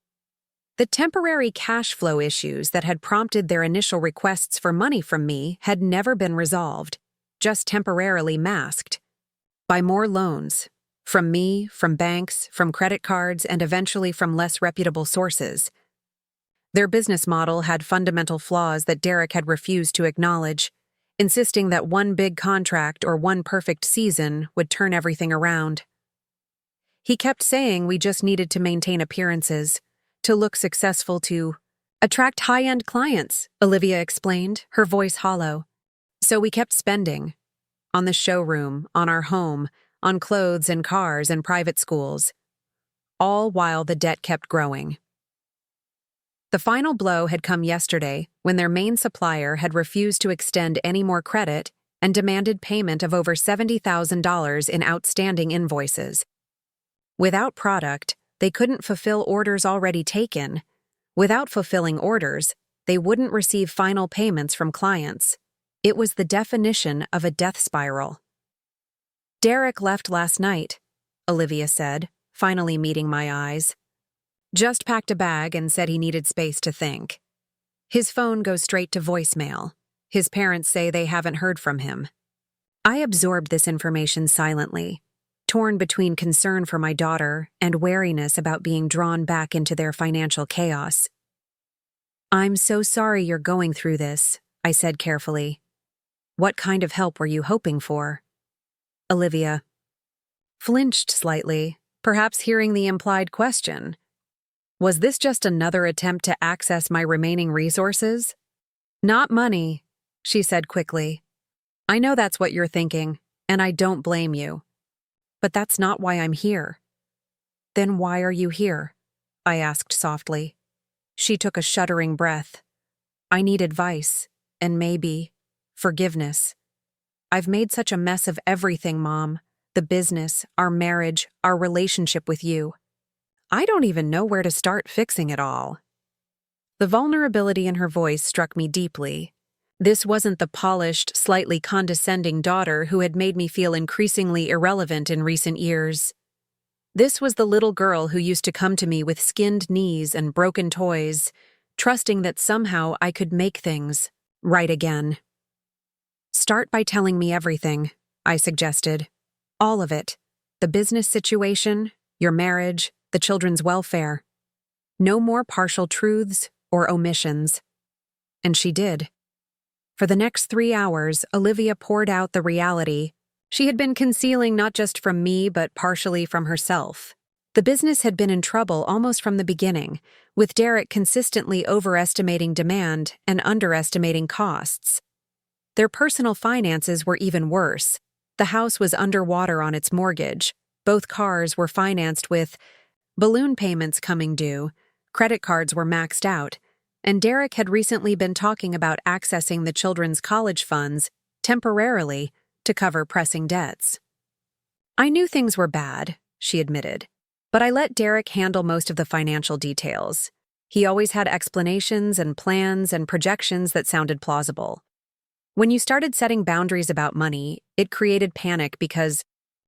The temporary cash flow issues that had prompted their initial requests for money from me had never been resolved, just temporarily masked by more loans. From me, from banks, from credit cards, and eventually from less reputable sources. Their business model had fundamental flaws that Derek had refused to acknowledge, insisting that one big contract or one perfect season would turn everything around. He kept saying we just needed to maintain appearances, to look successful, to attract high-end clients, Olivia explained, her voice hollow. So we kept spending. On the showroom, on our home, on clothes and cars and private schools. All while the debt kept growing. The final blow had come yesterday when their main supplier had refused to extend any more credit and demanded payment of over $70,000 in outstanding invoices. Without product, they couldn't fulfill orders already taken. Without fulfilling orders, they wouldn't receive final payments from clients. It was the definition of a death spiral. Derek left last night, Olivia said, finally meeting my eyes. Just packed a bag and said he needed space to think. His phone goes straight to voicemail. His parents say they haven't heard from him. I absorbed this information silently, torn between concern for my daughter and wariness about being drawn back into their financial chaos. "I'm so sorry you're going through this," I said carefully. "What kind of help were you hoping for?" Olivia flinched slightly, perhaps hearing the implied question. Was this just another attempt to access my remaining resources? "Not money," she said quickly. "I know that's what you're thinking, and I don't blame you. But that's not why I'm here." "Then why are you here?" I asked softly. She took a shuddering breath. "I need advice, and maybe forgiveness. I've made such a mess of everything, Mom. The business, our marriage, our relationship with you. I don't even know where to start fixing it all." The vulnerability in her voice struck me deeply. This wasn't the polished, slightly condescending daughter who had made me feel increasingly irrelevant in recent years. This was the little girl who used to come to me with skinned knees and broken toys, trusting that somehow I could make things right again. "Start by telling me everything," I suggested. "All of it. The business situation, your marriage, the children's welfare. No more partial truths or omissions." And she did. For the next 3 hours, Olivia poured out the reality she had been concealing not just from me but partially from herself. The business had been in trouble almost from the beginning, with Derek consistently overestimating demand and underestimating costs. Their personal finances were even worse. The house was underwater on its mortgage. Both cars were financed with balloon payments coming due, credit cards were maxed out, and Derek had recently been talking about accessing the children's college funds temporarily to cover pressing debts. "I knew things were bad," she admitted, "but I let Derek handle most of the financial details. He always had explanations and plans and projections that sounded plausible. When you started setting boundaries about money, it created panic because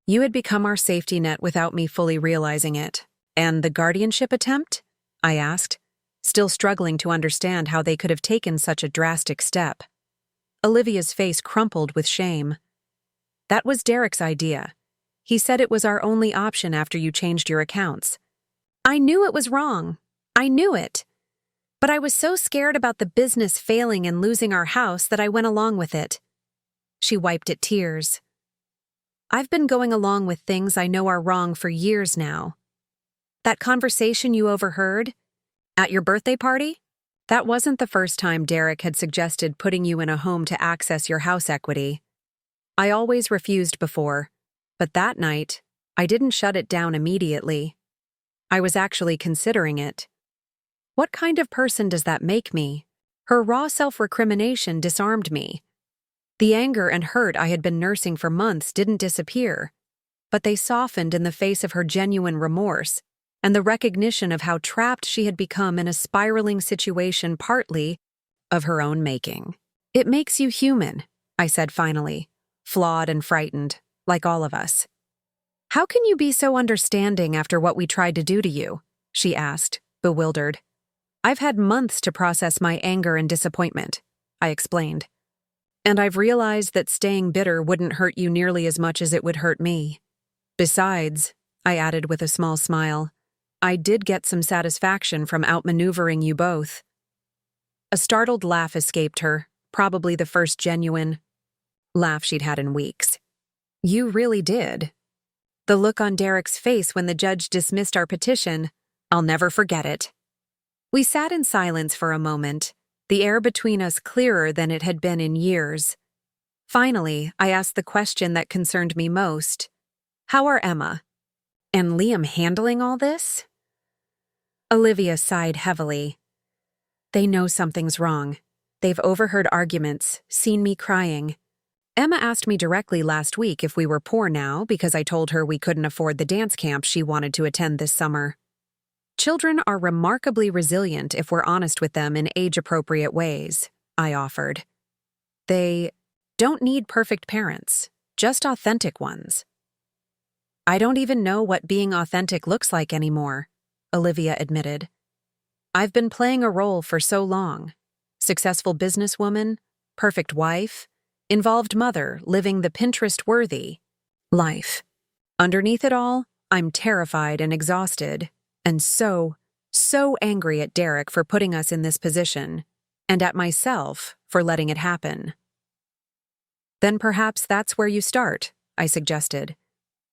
you had become our safety net without me fully realizing it." "And the guardianship attempt?" I asked, still struggling to understand how they could have taken such a drastic step. Olivia's face crumpled with shame. "That was Derek's idea. He said it was our only option after you changed your accounts. I knew it was wrong. I knew it. But I was so scared about the business failing and losing our house that I went along with it." She wiped at tears. "I've been going along with things I know are wrong for years now. That conversation you overheard at your birthday party? That wasn't the first time Derek had suggested putting you in a home to access your house equity. I always refused before, but that night, I didn't shut it down immediately. I was actually considering it. What kind of person does that make me?" Her raw self-recrimination disarmed me. The anger and hurt I had been nursing for months didn't disappear, but they softened in the face of her genuine remorse and the recognition of how trapped she had become in a spiraling situation partly of her own making. "It makes you human," I said finally, flawed and frightened, like all of us. "How can you be so understanding after what we tried to do to you?" she asked, bewildered. "I've had months to process my anger and disappointment," I explained. "And I've realized that staying bitter wouldn't hurt you nearly as much as it would hurt me. Besides," I added with a small smile, "I did get some satisfaction from outmaneuvering you both." A startled laugh escaped her, probably the first genuine, laugh she'd had in weeks. You really did. The look on Derek's face when the judge dismissed our petition, I'll never forget it. We sat in silence for a moment, the air between us clearer than it had been in years. Finally, I asked the question that concerned me most. How are Emma and Liam handling all this? Olivia sighed heavily. They know something's wrong. They've overheard arguments, seen me crying. Emma asked me directly last week if we were poor now because I told her we couldn't afford the dance camp she wanted to attend this summer. Children are remarkably resilient if we're honest with them in age-appropriate ways, I offered. They don't need perfect parents, just authentic ones. I don't even know what being authentic looks like anymore, Olivia admitted. I've been playing a role for so long. Successful businesswoman, perfect wife, involved mother living the Pinterest-worthy life. Underneath it all, I'm terrified and exhausted, and so angry at Derek for putting us in this position, and at myself for letting it happen. Then perhaps that's where you start, I suggested,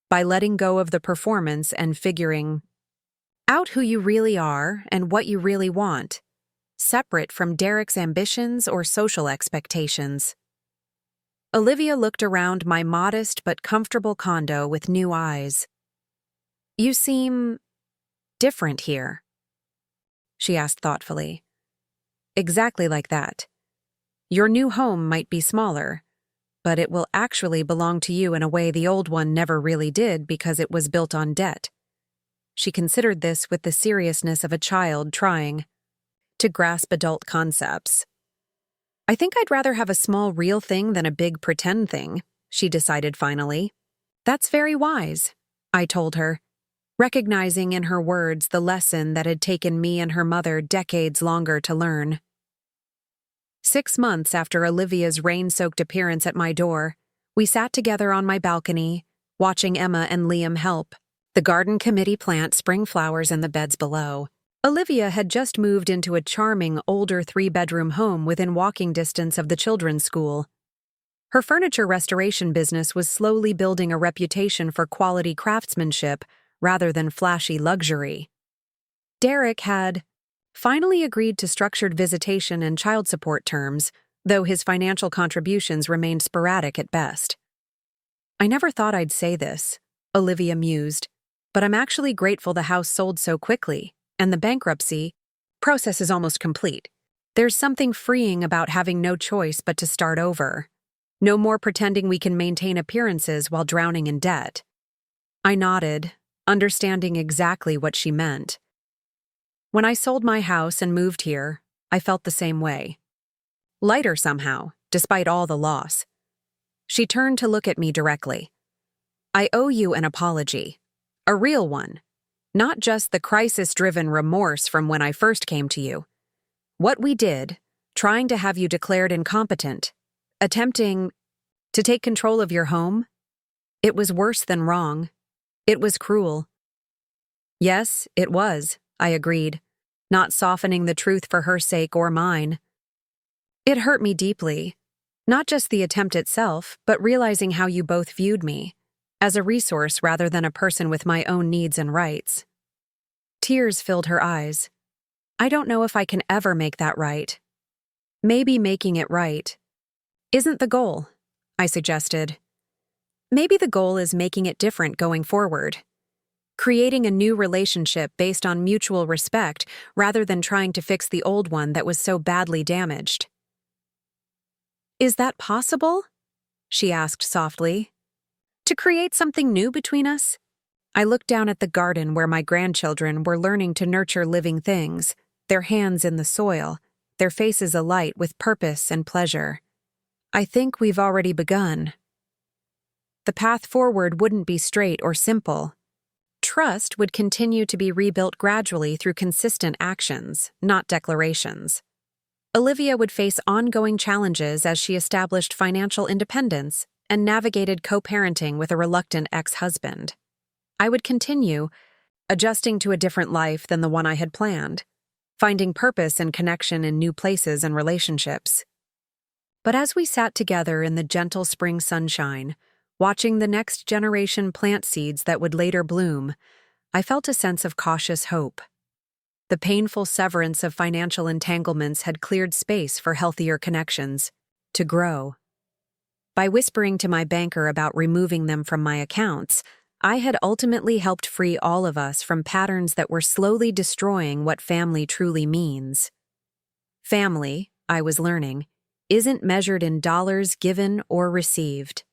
by letting go of the performance and figuring out who you really are and what you really want, separate from Derek's ambitions or social expectations. Olivia looked around my modest but comfortable condo with new eyes. You seem different here, she asked thoughtfully. Exactly like that. Your new home might be smaller, but it will actually belong to you in a way the old one never really did because it was built on debt. She considered this with the seriousness of a child trying to grasp adult concepts. I think I'd rather have a small real thing than a big pretend thing, she decided finally. That's very wise, I told her, recognizing in her words the lesson that had taken me and her mother decades longer to learn. 6 months after Olivia's rain-soaked appearance at my door, we sat together on my balcony, watching Emma and Liam help. The garden committee plant spring flowers in the beds below. Olivia had just moved into a charming, older 3-bedroom home within walking distance of the children's school. Her furniture restoration business was slowly building a reputation for quality craftsmanship rather than flashy luxury. Derek had finally agreed to structured visitation and child support terms, though his financial contributions remained sporadic at best. I never thought I'd say this, Olivia mused, but I'm actually grateful the house sold so quickly, and the bankruptcy process is almost complete. There's something freeing about having no choice but to start over. No more pretending we can maintain appearances while drowning in debt. I nodded, understanding exactly what she meant. When I sold my house and moved here, I felt the same way. Lighter somehow, despite all the loss. She turned to look at me directly. I owe you an apology. A real one. Not just the crisis-driven remorse from when I first came to you. What we did, trying to have you declared incompetent, attempting to take control of your home, it was worse than wrong. It was cruel. Yes, it was, I agreed, not softening the truth for her sake or mine. It hurt me deeply, not just the attempt itself, but realizing how you both viewed me, as a resource rather than a person with my own needs and rights. Tears filled her eyes. I don't know if I can ever make that right. Maybe making it right isn't the goal, I suggested. Maybe the goal is making it different going forward. Creating a new relationship based on mutual respect rather than trying to fix the old one that was so badly damaged. Is that possible? She asked softly. To create something new between us? I looked down at the garden where my grandchildren were learning to nurture living things, their hands in the soil, their faces alight with purpose and pleasure. I think we've already begun. The path forward wouldn't be straight or simple. Trust would continue to be rebuilt gradually through consistent actions, not declarations. Olivia would face ongoing challenges as she established financial independence and navigated co-parenting with a reluctant ex-husband. I would continue, adjusting to a different life than the one I had planned, finding purpose and connection in new places and relationships. But as we sat together in the gentle spring sunshine, watching the next generation plant seeds that would later bloom, I felt a sense of cautious hope. The painful severance of financial entanglements had cleared space for healthier connections to grow. By whispering to my banker about removing them from my accounts, I had ultimately helped free all of us from patterns that were slowly destroying what family truly means. Family, I was learning, isn't measured in dollars given or received.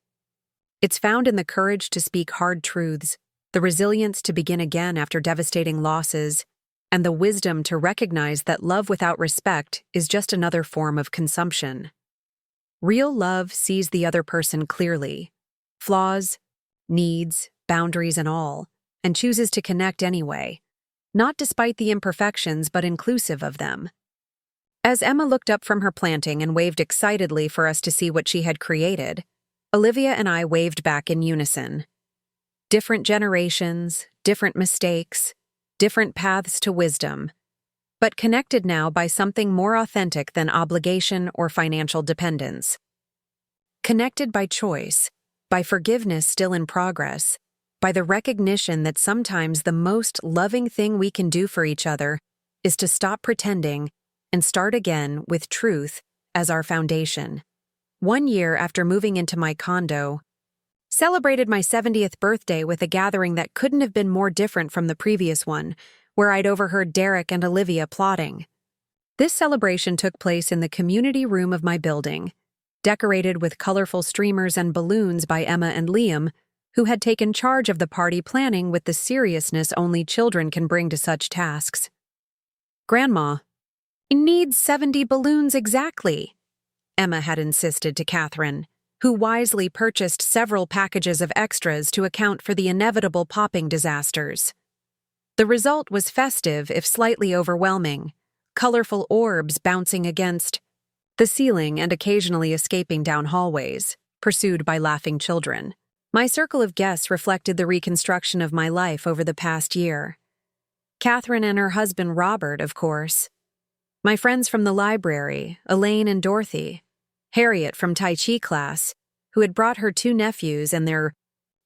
It's found in the courage to speak hard truths, the resilience to begin again after devastating losses, and the wisdom to recognize that love without respect is just another form of consumption. Real love sees the other person clearly, flaws, needs, boundaries and all, and chooses to connect anyway, not despite the imperfections but inclusive of them. As Emma looked up from her planting and waved excitedly for us to see what she had created, Olivia and I waved back in unison. Different generations, different mistakes, different paths to wisdom, but connected now by something more authentic than obligation or financial dependence. Connected by choice, by forgiveness still in progress, by the recognition that sometimes the most loving thing we can do for each other is to stop pretending and start again with truth as our foundation. 1 year after moving into my condo, celebrated my 70th birthday with a gathering that couldn't have been more different from the previous one, where I'd overheard Derek and Olivia plotting. This celebration took place in the community room of my building, decorated with colorful streamers and balloons by Emma and Liam, who had taken charge of the party planning with the seriousness only children can bring to such tasks. "Grandma, it needs 70 balloons exactly," Emma had insisted to Catherine, who wisely purchased several packages of extras to account for the inevitable popping disasters. The result was festive if slightly overwhelming, colorful orbs bouncing against the ceiling and occasionally escaping down hallways, pursued by laughing children. My circle of guests reflected the reconstruction of my life over the past year. Catherine and her husband Robert, of course. My friends from the library, Elaine and Dorothy. Harriet from Tai Chi class, who had brought her 2 nephews and their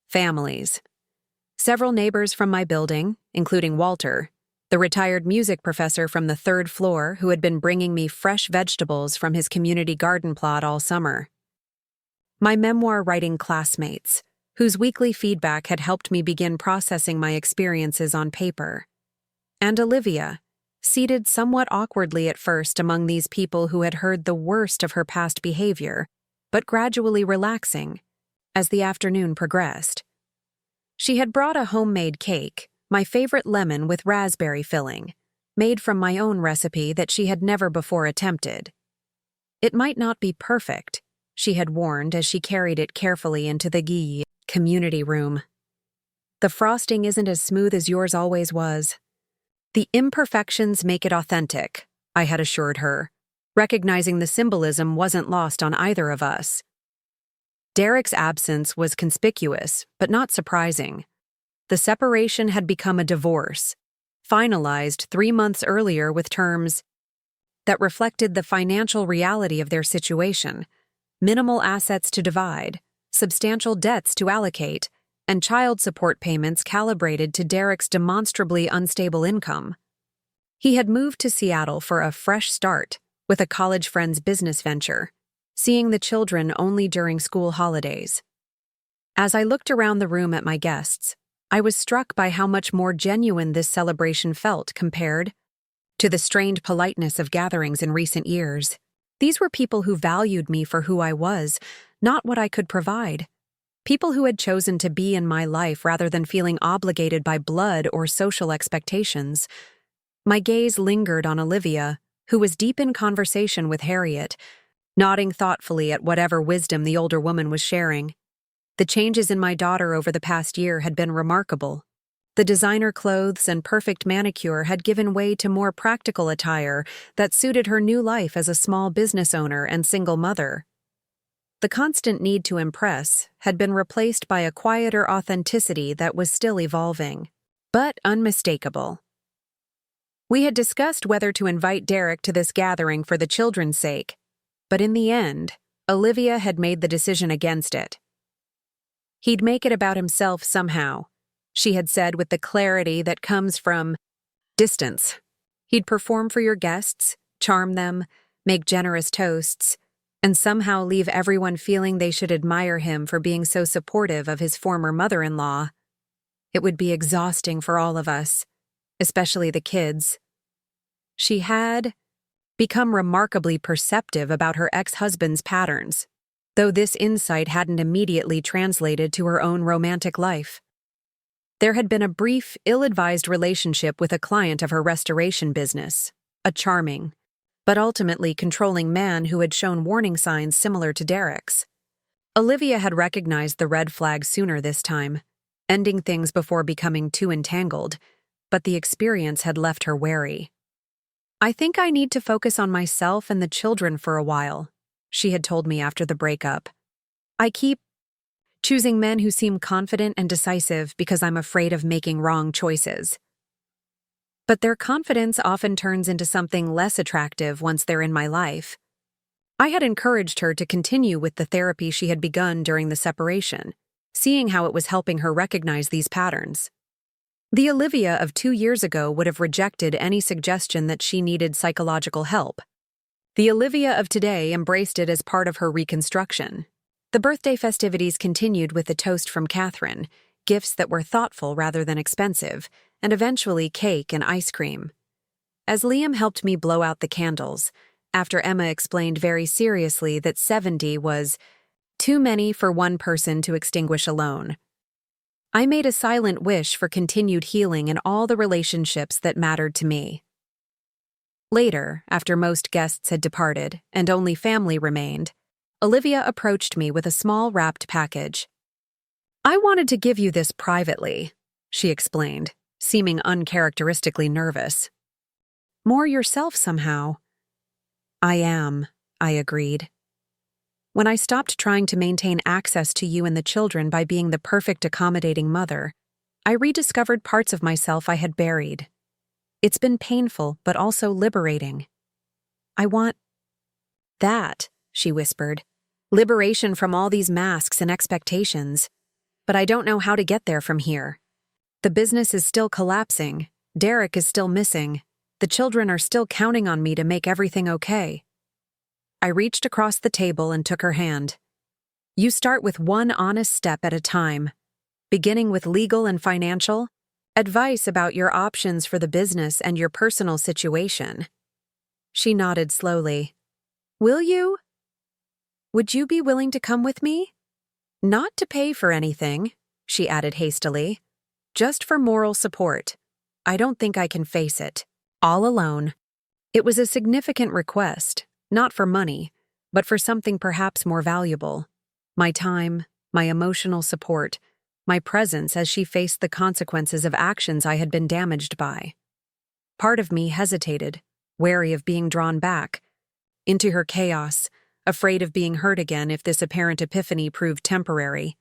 families. Several neighbors from my building, including Walter, the retired music professor from the 3rd floor who had been bringing me fresh vegetables from his community garden plot all summer. My memoir-writing classmates, whose weekly feedback had helped me begin processing my experiences on paper. And Olivia, seated somewhat awkwardly at first among these people who had heard the worst of her past behavior, but gradually relaxing as the afternoon progressed. She had brought a homemade cake, my favorite lemon with raspberry filling, made from my own recipe that she had never before attempted. It might not be perfect, she had warned as she carried it carefully into the community room. The frosting isn't as smooth as yours always was. The imperfections make it authentic, I had assured her, recognizing the symbolism wasn't lost on either of us. Derek's absence was conspicuous, but not surprising. The separation had become a divorce, finalized 3 months earlier with terms that reflected the financial reality of their situation: minimal assets to divide, substantial debts to allocate, and child support payments calibrated to Derek's demonstrably unstable income. He had moved to Seattle for a fresh start with a college friend's business venture, seeing the children only during school holidays. As I looked around the room at my guests, I was struck by how much more genuine this celebration felt compared to the strained politeness of gatherings in recent years. These were people who valued me for who I was, not what I could provide. People who had chosen to be in my life rather than feeling obligated by blood or social expectations. My gaze lingered on Olivia, who was deep in conversation with Harriet, nodding thoughtfully at whatever wisdom the older woman was sharing. The changes in my daughter over the past year had been remarkable. The designer clothes and perfect manicure had given way to more practical attire that suited her new life as a small business owner and single mother. The constant need to impress had been replaced by a quieter authenticity that was still evolving, but unmistakable. We had discussed whether to invite Derek to this gathering for the children's sake, but in the end, Olivia had made the decision against it. He'd make it about himself somehow, she had said with the clarity that comes from distance. He'd perform for your guests, charm them, make generous toasts, and somehow leave everyone feeling they should admire him for being so supportive of his former mother-in-law. It would be exhausting for all of us, especially the kids. She had become remarkably perceptive about her ex-husband's patterns, though this insight hadn't immediately translated to her own romantic life. There had been a brief, ill-advised relationship with a client of her restoration business, a charming, but ultimately controlling man who had shown warning signs similar to Derek's. Olivia had recognized the red flag sooner this time, ending things before becoming too entangled, but the experience had left her wary. "I think I need to focus on myself and the children for a while," she had told me after the breakup. "I keep choosing men who seem confident and decisive because I'm afraid of making wrong choices. But their confidence often turns into something less attractive once they're in my life." I had encouraged her to continue with the therapy she had begun during the separation, seeing how it was helping her recognize these patterns. The Olivia of 2 years ago would have rejected any suggestion that she needed psychological help. The Olivia of today embraced it as part of her reconstruction. The birthday festivities continued with a toast from Catherine, gifts that were thoughtful rather than expensive, and eventually cake and ice cream. As Liam helped me blow out the candles, after Emma explained very seriously that 70 was too many for one person to extinguish alone, I made a silent wish for continued healing in all the relationships that mattered to me. Later, after most guests had departed and only family remained, Olivia approached me with a small wrapped package. "I wanted to give you this privately," she explained, seeming uncharacteristically nervous. "More yourself somehow." "I am," I agreed. "When I stopped trying to maintain access to you and the children by being the perfect accommodating mother, I rediscovered parts of myself I had buried. It's been painful, but also liberating. I want that," she whispered. "Liberation from all these masks and expectations. But I don't know how to get there from here. The business is still collapsing, Derek is still missing, the children are still counting on me to make everything okay." I reached across the table and took her hand. "You start with one honest step at a time, beginning with legal and financial, advice about your options for the business and your personal situation." She nodded slowly. "Will you? Would you be willing to come with me? Not to pay for anything," she added hastily. "Just for moral support. I don't think I can face it, all alone." It was a significant request, not for money, but for something perhaps more valuable. My time, my emotional support, my presence as she faced the consequences of actions I had been damaged by. Part of me hesitated, wary of being drawn back into her chaos, afraid of being hurt again if this apparent epiphany proved temporary.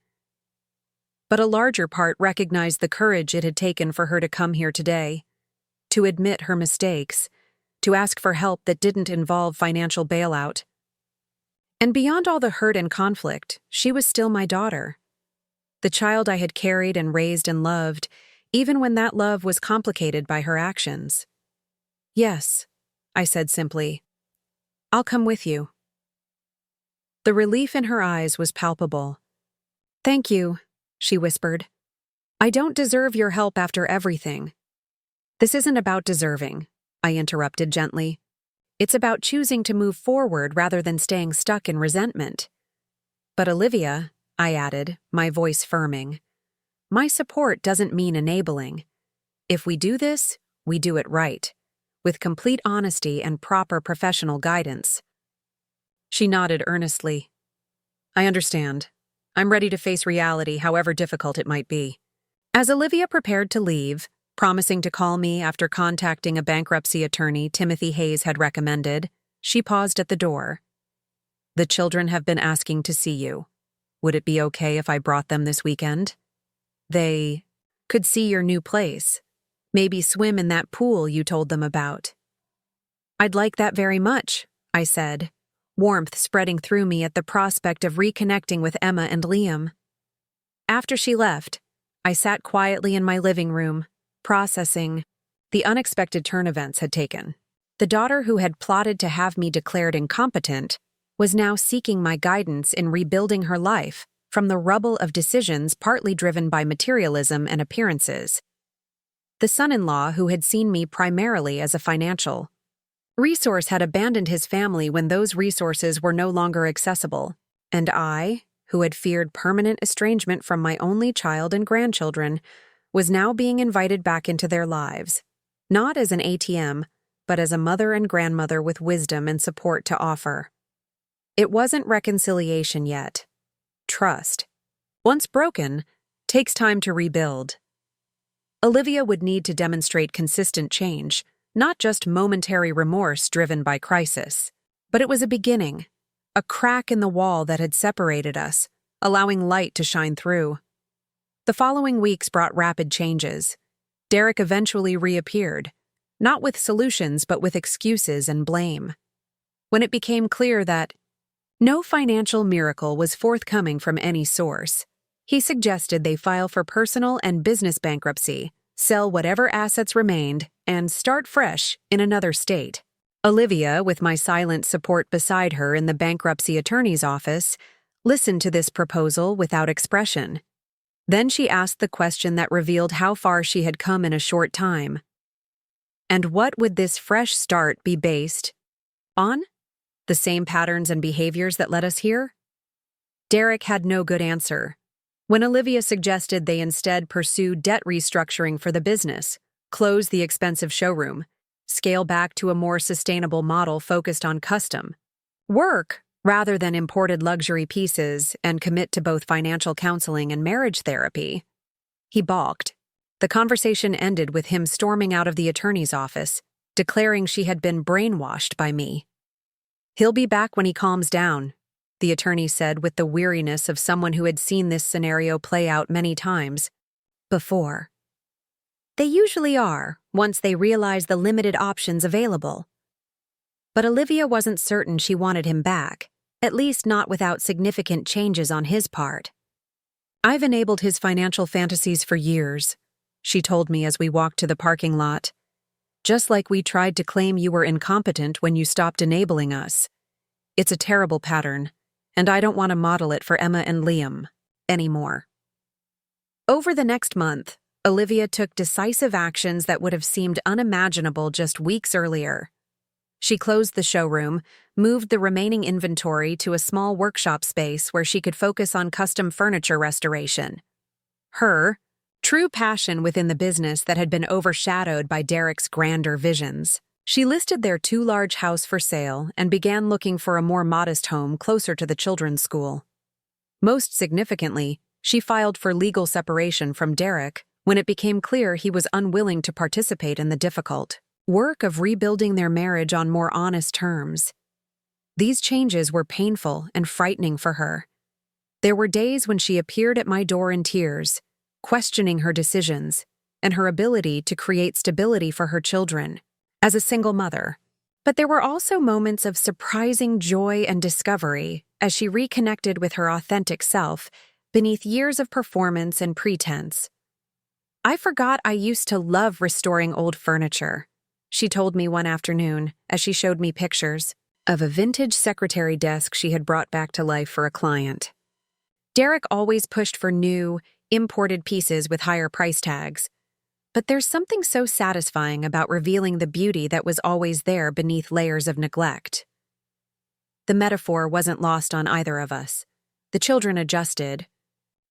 But a larger part recognized the courage it had taken for her to come here today, to admit her mistakes, to ask for help that didn't involve financial bailout. And beyond all the hurt and conflict, she was still my daughter. The child I had carried and raised and loved, even when that love was complicated by her actions. "Yes," I said simply. "I'll come with you." The relief in her eyes was palpable. "Thank you," she whispered. "I don't deserve your help after everything." "This isn't about deserving," I interrupted gently. "It's about choosing to move forward rather than staying stuck in resentment." "But Olivia," I added, my voice firming, "my support doesn't mean enabling. If we do this, we do it right, with complete honesty and proper professional guidance." She nodded earnestly. "I understand. I'm ready to face reality, however difficult it might be." As Olivia prepared to leave, promising to call me after contacting a bankruptcy attorney Timothy Hayes had recommended, she paused at the door. "The children have been asking to see you. Would it be okay if I brought them this weekend? They could see your new place, maybe swim in that pool you told them about." "I'd like that very much," I said, warmth spreading through me at the prospect of reconnecting with Emma and Liam. After she left, I sat quietly in my living room, processing the unexpected turn events had taken. The daughter who had plotted to have me declared incompetent was now seeking my guidance in rebuilding her life from the rubble of decisions partly driven by materialism and appearances. The son-in-law who had seen me primarily as a financial resource had abandoned his family when those resources were no longer accessible, and I, who had feared permanent estrangement from my only child and grandchildren, was now being invited back into their lives, not as an ATM, but as a mother and grandmother with wisdom and support to offer. It wasn't reconciliation yet. Trust, once broken, takes time to rebuild. Olivia would need to demonstrate consistent change, not just momentary remorse driven by crisis. But it was a beginning, a crack in the wall that had separated us, allowing light to shine through. The following weeks brought rapid changes. Derek eventually reappeared, not with solutions but with excuses and blame. When it became clear that no financial miracle was forthcoming from any source, he suggested they file for personal and business bankruptcy, sell whatever assets remained, and start fresh in another state. Olivia, with my silent support beside her in the bankruptcy attorney's office, listened to this proposal without expression. Then she asked the question that revealed how far she had come in a short time. And what would this fresh start be based on? The same patterns and behaviors that led us here? Derek had no good answer. When Olivia suggested they instead pursue debt restructuring for the business, close the expensive showroom, scale back to a more sustainable model focused on custom work rather than imported luxury pieces, and commit to both financial counseling and marriage therapy, he balked. The conversation ended with him storming out of the attorney's office, declaring she had been brainwashed by me. "He'll be back when he calms down," the attorney said with the weariness of someone who had seen this scenario play out many times before. They usually are, once they realize the limited options available. But Olivia wasn't certain she wanted him back, at least not without significant changes on his part. "I've enabled his financial fantasies for years," she told me as we walked to the parking lot. "Just like we tried to claim you were incompetent when you stopped enabling us. It's a terrible pattern, and I don't want to model it for Emma and Liam anymore." Over the next month, Olivia took decisive actions that would have seemed unimaginable just weeks earlier. She closed the showroom, moved the remaining inventory to a small workshop space where she could focus on custom furniture restoration. Her true passion within the business that had been overshadowed by Derek's grander visions. She listed their too large house for sale and began looking for a more modest home closer to the children's school. Most significantly, she filed for legal separation from Derek when it became clear he was unwilling to participate in the difficult work of rebuilding their marriage on more honest terms. These changes were painful and frightening for her. There were days when she appeared at my door in tears, questioning her decisions and her ability to create stability for her children as a single mother. But there were also moments of surprising joy and discovery as she reconnected with her authentic self beneath years of performance and pretense. "I forgot I used to love restoring old furniture," she told me one afternoon as she showed me pictures of a vintage secretary desk she had brought back to life for a client. Derek always pushed for new, imported pieces with higher price tags. But there's something so satisfying about revealing the beauty that was always there beneath layers of neglect. The metaphor wasn't lost on either of us. The children adjusted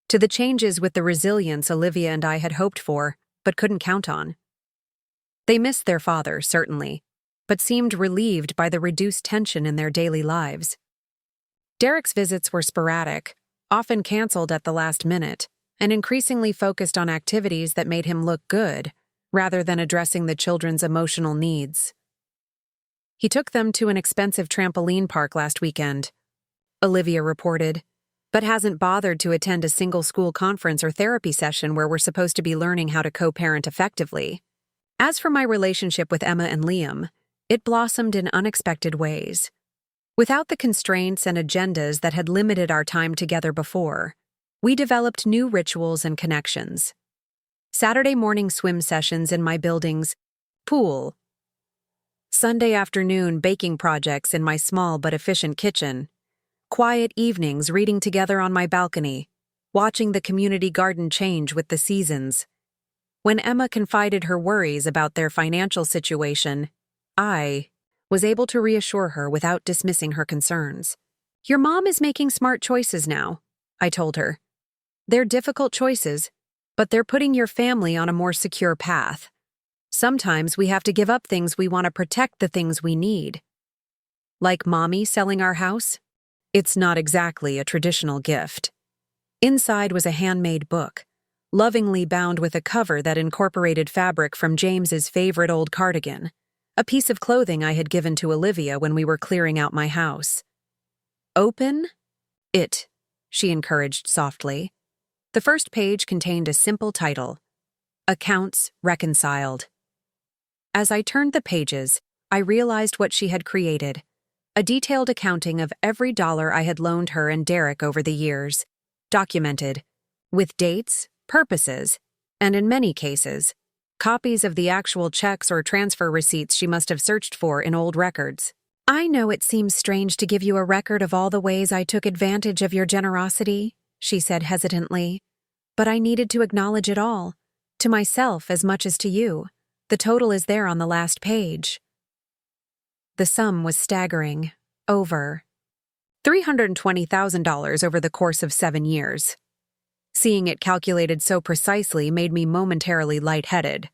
to the changes with the resilience Olivia and I had hoped for, but couldn't count on. They missed their father, certainly, but seemed relieved by the reduced tension in their daily lives. Derek's visits were sporadic, often canceled at the last minute, and increasingly focused on activities that made him look good, rather than addressing the children's emotional needs. He took them to an expensive trampoline park last weekend, Olivia reported, but hasn't bothered to attend a single school conference or therapy session where we're supposed to be learning how to co-parent effectively. As for my relationship with Emma and Liam, it blossomed in unexpected ways. Without the constraints and agendas that had limited our time together before, we developed new rituals and connections. Saturday morning swim sessions in my building's pool. Sunday afternoon baking projects in my small but efficient kitchen. Quiet evenings reading together on my balcony, watching the community garden change with the seasons. When Emma confided her worries about their financial situation, I was able to reassure her without dismissing her concerns. "Your mom is making smart choices now," I told her. "They're difficult choices, but they're putting your family on a more secure path. Sometimes we have to give up things we want to protect the things we need." Like Mommy selling our house? It's not exactly a traditional gift. Inside was a handmade book, lovingly bound with a cover that incorporated fabric from James's favorite old cardigan, a piece of clothing I had given to Olivia when we were clearing out my house. "Open it," she encouraged softly. The first page contained a simple title: Accounts Reconciled. As I turned the pages, I realized what she had created: a detailed accounting of every dollar I had loaned her and Derek over the years, documented, with dates, purposes, and in many cases, copies of the actual checks or transfer receipts she must have searched for in old records. "I know it seems strange to give you a record of all the ways I took advantage of your generosity," she said hesitantly, "but I needed to acknowledge it all, to myself as much as to you. The total is there on the last page." The sum was staggering: over $320,000 over the course of 7 years. Seeing it calculated so precisely made me momentarily lightheaded.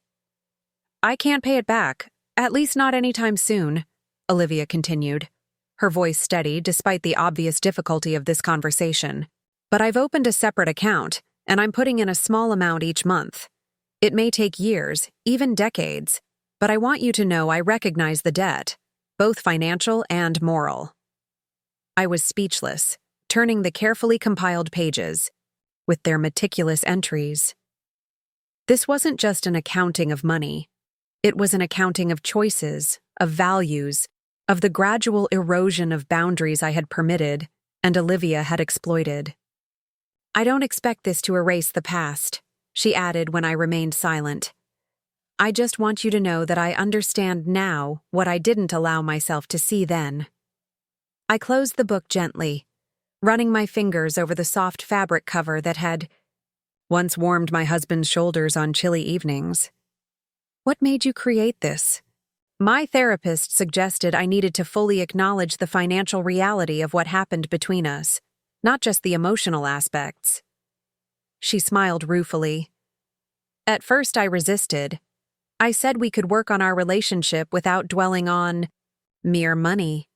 "I can't pay it back, at least not anytime soon," Olivia continued, her voice steady despite the obvious difficulty of this conversation. "But I've opened a separate account, and I'm putting in a small amount each month. It may take years, even decades, but I want you to know I recognize the debt, both financial and moral." I was speechless, turning the carefully compiled pages, with their meticulous entries. This wasn't just an accounting of money. It was an accounting of choices, of values, of the gradual erosion of boundaries I had permitted and Olivia had exploited. "I don't expect this to erase the past," she added when I remained silent. "I just want you to know that I understand now what I didn't allow myself to see then." I closed the book gently, running my fingers over the soft fabric cover that had once warmed my husband's shoulders on chilly evenings. "What made you create this?" My therapist suggested I needed to fully acknowledge the financial reality of what happened between us, not just the emotional aspects. She smiled ruefully. "At first I resisted. I said we could work on our relationship without dwelling on mere money.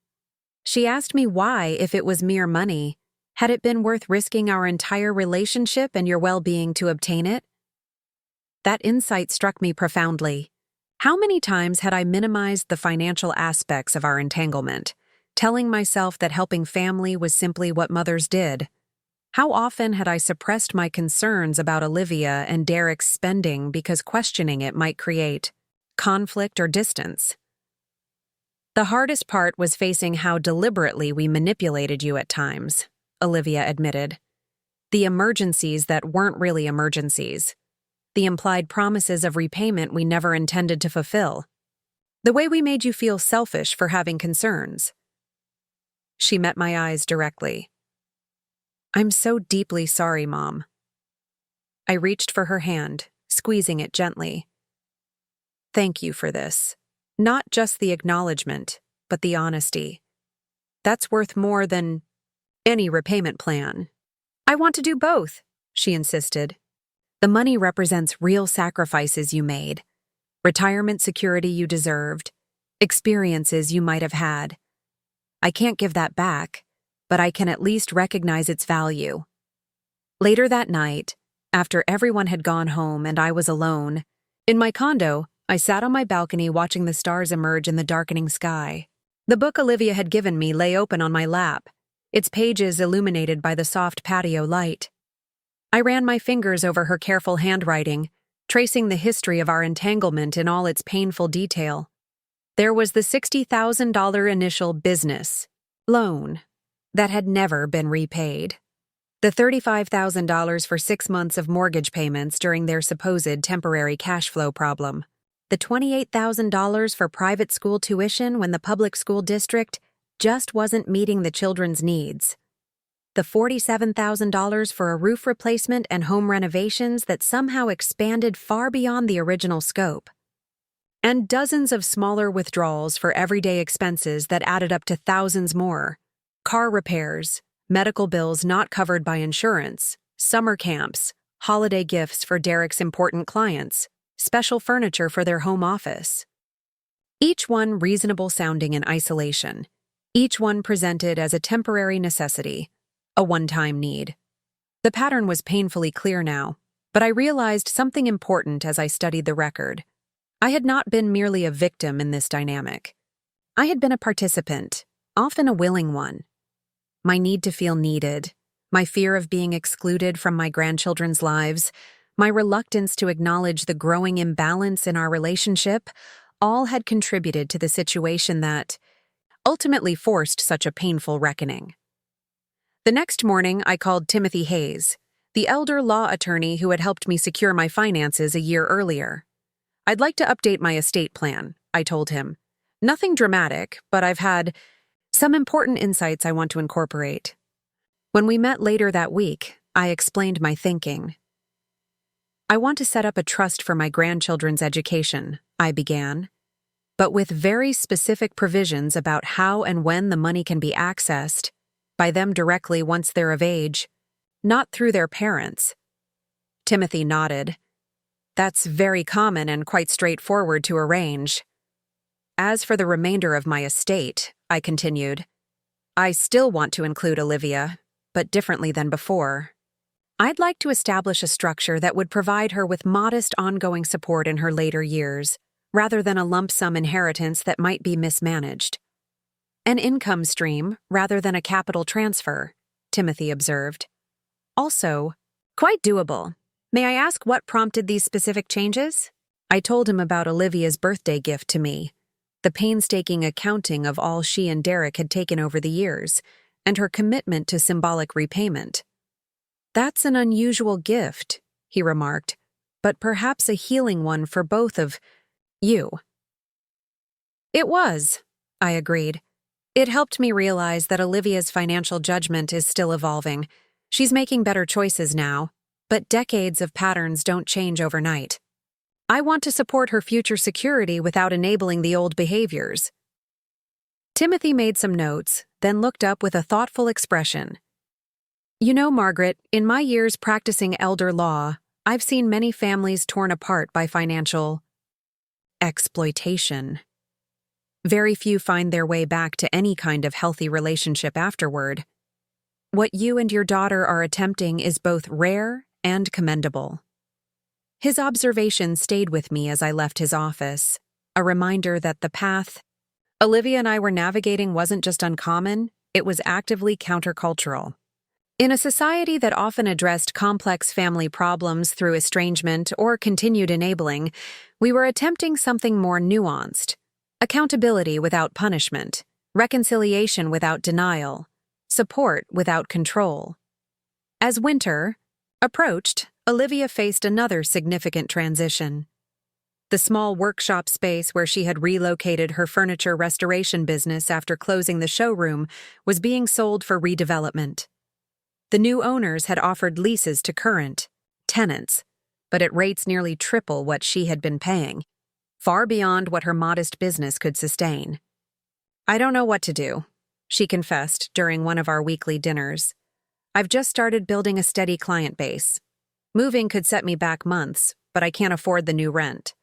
She asked me why, if it was mere money, had it been worth risking our entire relationship and your well-being to obtain it? That insight struck me profoundly. How many times had I minimized the financial aspects of our entanglement, telling myself that helping family was simply what mothers did? How often had I suppressed my concerns about Olivia and Derek's spending because questioning it might create conflict or distance? "The hardest part was facing how deliberately we manipulated you at times," Olivia admitted. "The emergencies that weren't really emergencies. The implied promises of repayment we never intended to fulfill. The way we made you feel selfish for having concerns." She met my eyes directly. "I'm so deeply sorry, Mom." I reached for her hand, squeezing it gently. "Thank you for this. Not just the acknowledgement, but the honesty. That's worth more than any repayment plan." "I want to do both," she insisted. "The money represents real sacrifices you made, retirement security you deserved, experiences you might have had. I can't give that back, but I can at least recognize its value." Later that night, after everyone had gone home and I was alone, in my condo, I sat on my balcony watching the stars emerge in the darkening sky. The book Olivia had given me lay open on my lap, its pages illuminated by the soft patio light. I ran my fingers over her careful handwriting, tracing the history of our entanglement in all its painful detail. There was the $60,000 initial business, loan that had never been repaid. The $35,000 for 6 months of mortgage payments during their supposed temporary cash flow problem. The $28,000 for private school tuition when the public school district just wasn't meeting the children's needs. The $47,000 for a roof replacement and home renovations that somehow expanded far beyond the original scope. And dozens of smaller withdrawals for everyday expenses that added up to thousands more. Car repairs, medical bills not covered by insurance, summer camps, holiday gifts for Derek's important clients, special furniture for their home office. Each one reasonable sounding in isolation. Each one presented as a temporary necessity, a one-time need. The pattern was painfully clear now, but I realized something important as I studied the record. I had not been merely a victim in this dynamic. I had been a participant, often a willing one. My need to feel needed, my fear of being excluded from my grandchildren's lives, my reluctance to acknowledge the growing imbalance in our relationship, all had contributed to the situation that ultimately forced such a painful reckoning. The next morning, I called Timothy Hayes, the elder law attorney who had helped me secure my finances a year earlier. "I'd like to update my estate plan," I told him. "Nothing dramatic, but I've had some important insights I want to incorporate." When we met later that week, I explained my thinking. "I want to set up a trust for my grandchildren's education," I began, "but with very specific provisions about how and when the money can be accessed, by them directly once they're of age, not through their parents." Timothy nodded. "That's very common and quite straightforward to arrange." "As for the remainder of my estate," I continued, "I still want to include Olivia, but differently than before. I'd like to establish a structure that would provide her with modest ongoing support in her later years, rather than a lump sum inheritance that might be mismanaged. An income stream rather than a capital transfer," Timothy observed. "Also, quite doable. May I ask what prompted these specific changes?" I told him about Olivia's birthday gift to me, the painstaking accounting of all she and Derek had taken over the years, and her commitment to symbolic repayment. "That's an unusual gift," he remarked, "but perhaps a healing one for both of you." "It was," I agreed. "It helped me realize that Olivia's financial judgment is still evolving. She's making better choices now, but decades of patterns don't change overnight. I want to support her future security without enabling the old behaviors." Timothy made some notes, then looked up with a thoughtful expression. "You know, Margaret, in my years practicing elder law, I've seen many families torn apart by financial exploitation. Very few find their way back to any kind of healthy relationship afterward. What you and your daughter are attempting is both rare and commendable." His observation stayed with me as I left his office, a reminder that the path Olivia and I were navigating wasn't just uncommon, it was actively countercultural. In a society that often addressed complex family problems through estrangement or continued enabling, we were attempting something more nuanced. Accountability without punishment, reconciliation without denial, support without control. As winter approached, Olivia faced another significant transition. The small workshop space where she had relocated her furniture restoration business after closing the showroom was being sold for redevelopment. The new owners had offered leases to current tenants, but at rates nearly triple what she had been paying, far beyond what her modest business could sustain. "I don't know what to do," she confessed during one of our weekly dinners. "I've just started building a steady client base. Moving could set me back months, but I can't afford the new rent."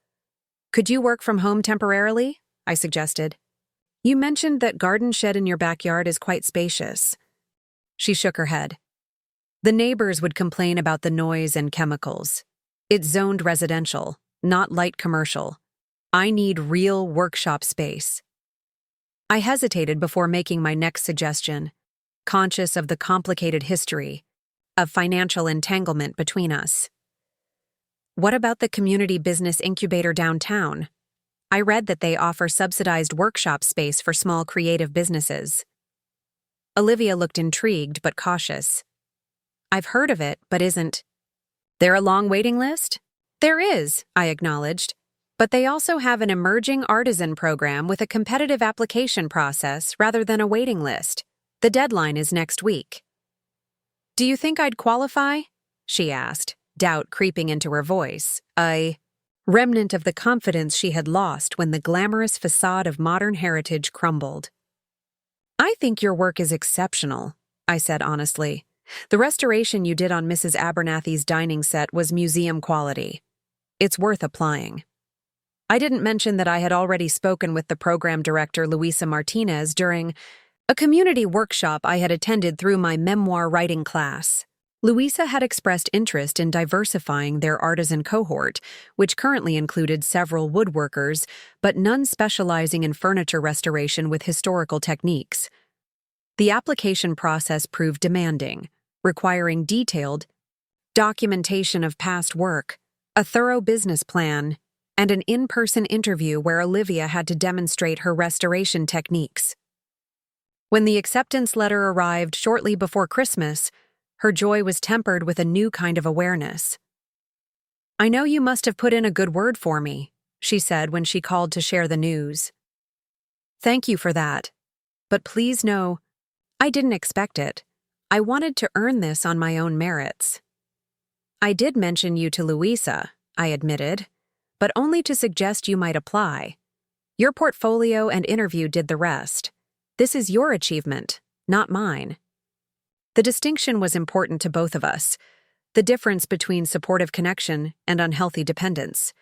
"Could you work from home temporarily?" I suggested. "You mentioned that garden shed in your backyard is quite spacious." She shook her head. "The neighbors would complain about the noise and chemicals. It's zoned residential, not light commercial. I need real workshop space." I hesitated before making my next suggestion, conscious of the complicated history of financial entanglement between us. "What about the community business incubator downtown? I read that they offer subsidized workshop space for small creative businesses." Olivia looked intrigued but cautious. I've heard of it, but isn't there a long waiting list? There is, I acknowledged. But they also have an emerging artisan program with a competitive application process rather than a waiting list. The deadline is next week. Do you think I'd qualify? She asked, doubt creeping into her voice, a remnant of the confidence she had lost when the glamorous facade of modern heritage crumbled. I think your work is exceptional, I said honestly. The restoration you did on Mrs. Abernathy's dining set was museum quality. It's worth applying. I didn't mention that I had already spoken with the program director, Luisa Martinez, during a community workshop I had attended through my memoir writing class. Luisa had expressed interest in diversifying their artisan cohort, which currently included several woodworkers, but none specializing in furniture restoration with historical techniques. The application process proved demanding, requiring detailed documentation of past work, a thorough business plan, and an in-person interview where Olivia had to demonstrate her restoration techniques. When the acceptance letter arrived shortly before Christmas, her joy was tempered with a new kind of awareness. I know you must have put in a good word for me, she said when she called to share the news. Thank you for that. But please know, I didn't expect it. I wanted to earn this on my own merits. I did mention you to Luisa, I admitted, but only to suggest you might apply. Your portfolio and interview did the rest. This is your achievement, not mine. The distinction was important to both of us, the difference between supportive connection and unhealthy dependence.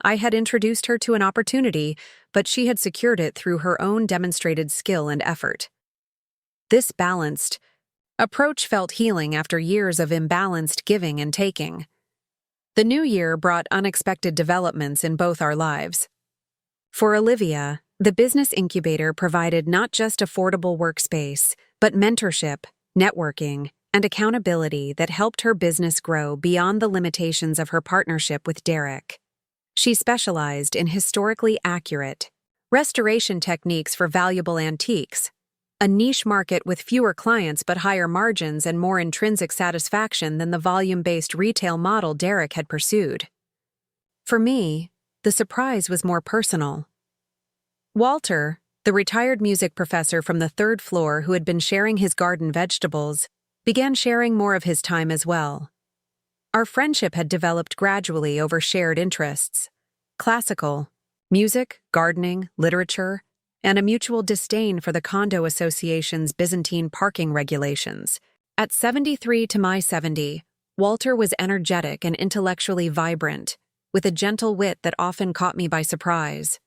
I had introduced her to an opportunity, but she had secured it through her own demonstrated skill and effort. This balanced approach felt healing after years of imbalanced giving and taking. The new year brought unexpected developments in both our lives. For Olivia, the business incubator provided not just affordable workspace, but mentorship, networking, and accountability that helped her business grow beyond the limitations of her partnership with Derek. She specialized in historically accurate restoration techniques for valuable antiques, a niche market with fewer clients but higher margins and more intrinsic satisfaction than the volume-based retail model Derek had pursued. For me, the surprise was more personal. Walter, the retired music professor from the third floor who had been sharing his garden vegetables, began sharing more of his time as well. Our friendship had developed gradually over shared interests: classical, music, gardening, literature, and a mutual disdain for the condo association's Byzantine parking regulations. At 73 to my 70, Walter was energetic and intellectually vibrant, with a gentle wit that often caught me by surprise.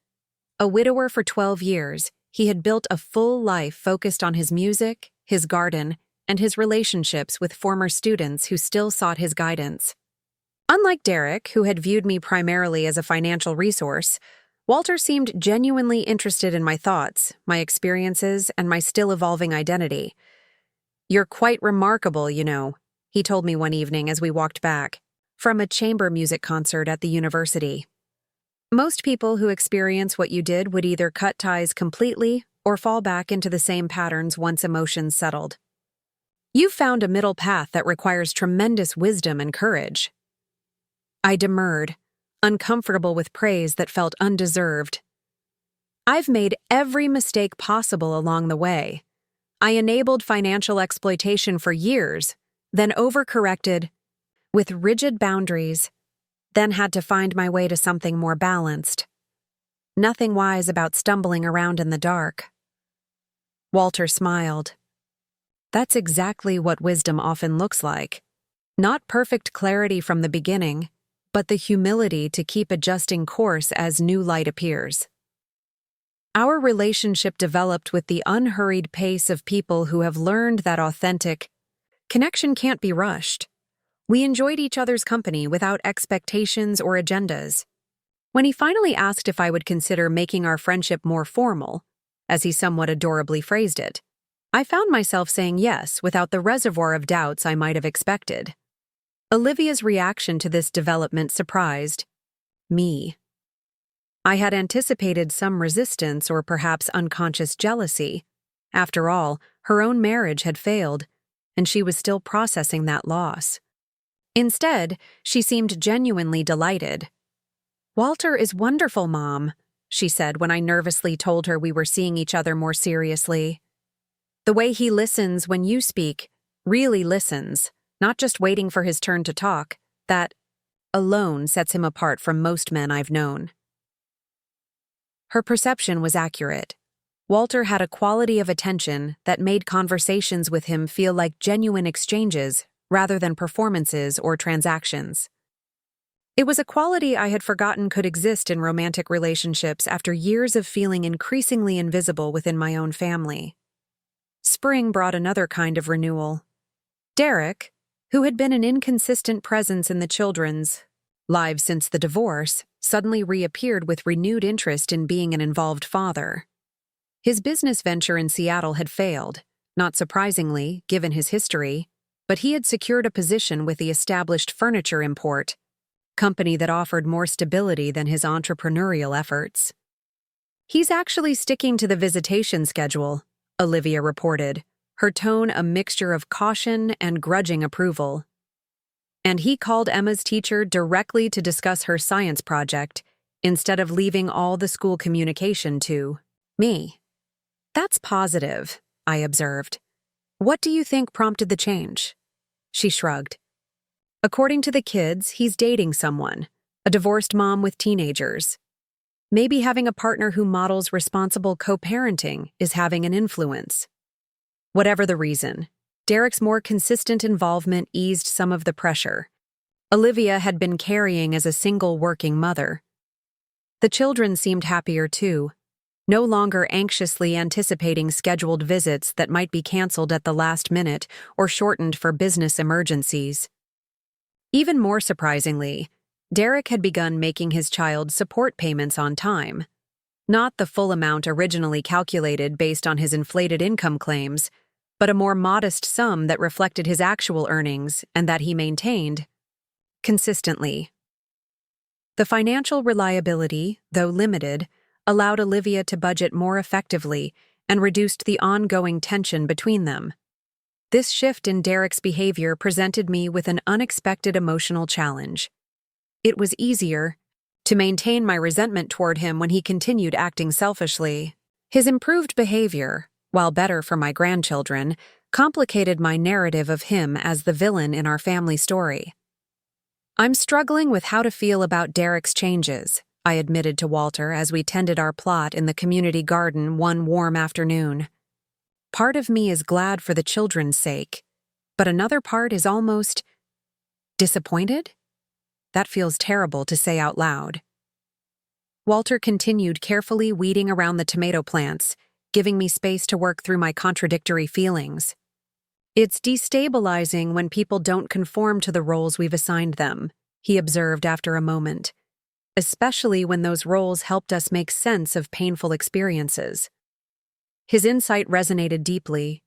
A widower for 12 years, he had built a full life focused on his music, his garden, and his relationships with former students who still sought his guidance. Unlike Derek, who had viewed me primarily as a financial resource, Walter seemed genuinely interested in my thoughts, my experiences, and my still-evolving identity. "You're quite remarkable, you know," he told me one evening as we walked back from a chamber music concert at the university. "Most people who experience what you did would either cut ties completely or fall back into the same patterns once emotions settled. You've found a middle path that requires tremendous wisdom and courage." I demurred, uncomfortable with praise that felt undeserved. "I've made every mistake possible along the way. I enabled financial exploitation for years, then overcorrected with rigid boundaries, then had to find my way to something more balanced. Nothing wise about stumbling around in the dark." Walter smiled. "That's exactly what wisdom often looks like. Not perfect clarity from the beginning, but the humility to keep adjusting course as new light appears." Our relationship developed with the unhurried pace of people who have learned that authentic connection can't be rushed. We enjoyed each other's company without expectations or agendas. When he finally asked if I would consider making our friendship more formal, as he somewhat adorably phrased it, I found myself saying yes without the reservoir of doubts I might have expected. Olivia's reaction to this development surprised me. I had anticipated some resistance or perhaps unconscious jealousy. After all, Her own marriage had failed, and she was still processing that loss. Instead, she seemed genuinely delighted. "Walter is wonderful, Mom," she said when I nervously told her we were seeing each other more seriously. "The way he listens when you speak, really listens, not just waiting for his turn to talk, that alone sets him apart from most men I've known." Her perception was accurate. Walter had a quality of attention that made conversations with him feel like genuine exchanges rather than performances or transactions. It was a quality I had forgotten could exist in romantic relationships after years of feeling increasingly invisible within my own family. Spring brought another kind of renewal. Derek, who had been an inconsistent presence in the children's lives since the divorce, suddenly reappeared with renewed interest in being an involved father. His business venture in Seattle had failed, not surprisingly, given his history, but he had secured a position with the established furniture import company that offered more stability than his entrepreneurial efforts. "He's actually sticking to the visitation schedule," Olivia reported, her tone a mixture of caution and grudging approval. "And he called Emma's teacher directly to discuss her science project, instead of leaving all the school communication to me." "That's positive," I observed. "What do you think prompted the change?" She shrugged. "According to the kids, he's dating someone, a divorced mom with teenagers. Maybe having a partner who models responsible co-parenting is having an influence." Whatever the reason, Derek's more consistent involvement eased some of the pressure Olivia had been carrying as a single working mother. The children seemed happier too, no longer anxiously anticipating scheduled visits that might be canceled at the last minute or shortened for business emergencies. Even more surprisingly, Derek had begun making his child support payments on time. Not the full amount originally calculated based on his inflated income claims, but a more modest sum that reflected his actual earnings and that he maintained consistently. The financial reliability, though limited, allowed Olivia to budget more effectively and reduced the ongoing tension between them. This shift in Derek's behavior presented me with an unexpected emotional challenge. It was easier to maintain my resentment toward him when he continued acting selfishly. His improved behavior, while better for my grandchildren, complicated my narrative of him as the villain in our family story. "I'm struggling with how to feel about Derek's changes," I admitted to Walter as we tended our plot in the community garden one warm afternoon. "Part of me is glad for the children's sake, but another part is almost disappointed? That feels terrible to say out loud." Walter continued carefully weeding around the tomato plants, giving me space to work through my contradictory feelings. "It's destabilizing when people don't conform to the roles we've assigned them," he observed after a moment, "especially when those roles helped us make sense of painful experiences." His insight resonated deeply.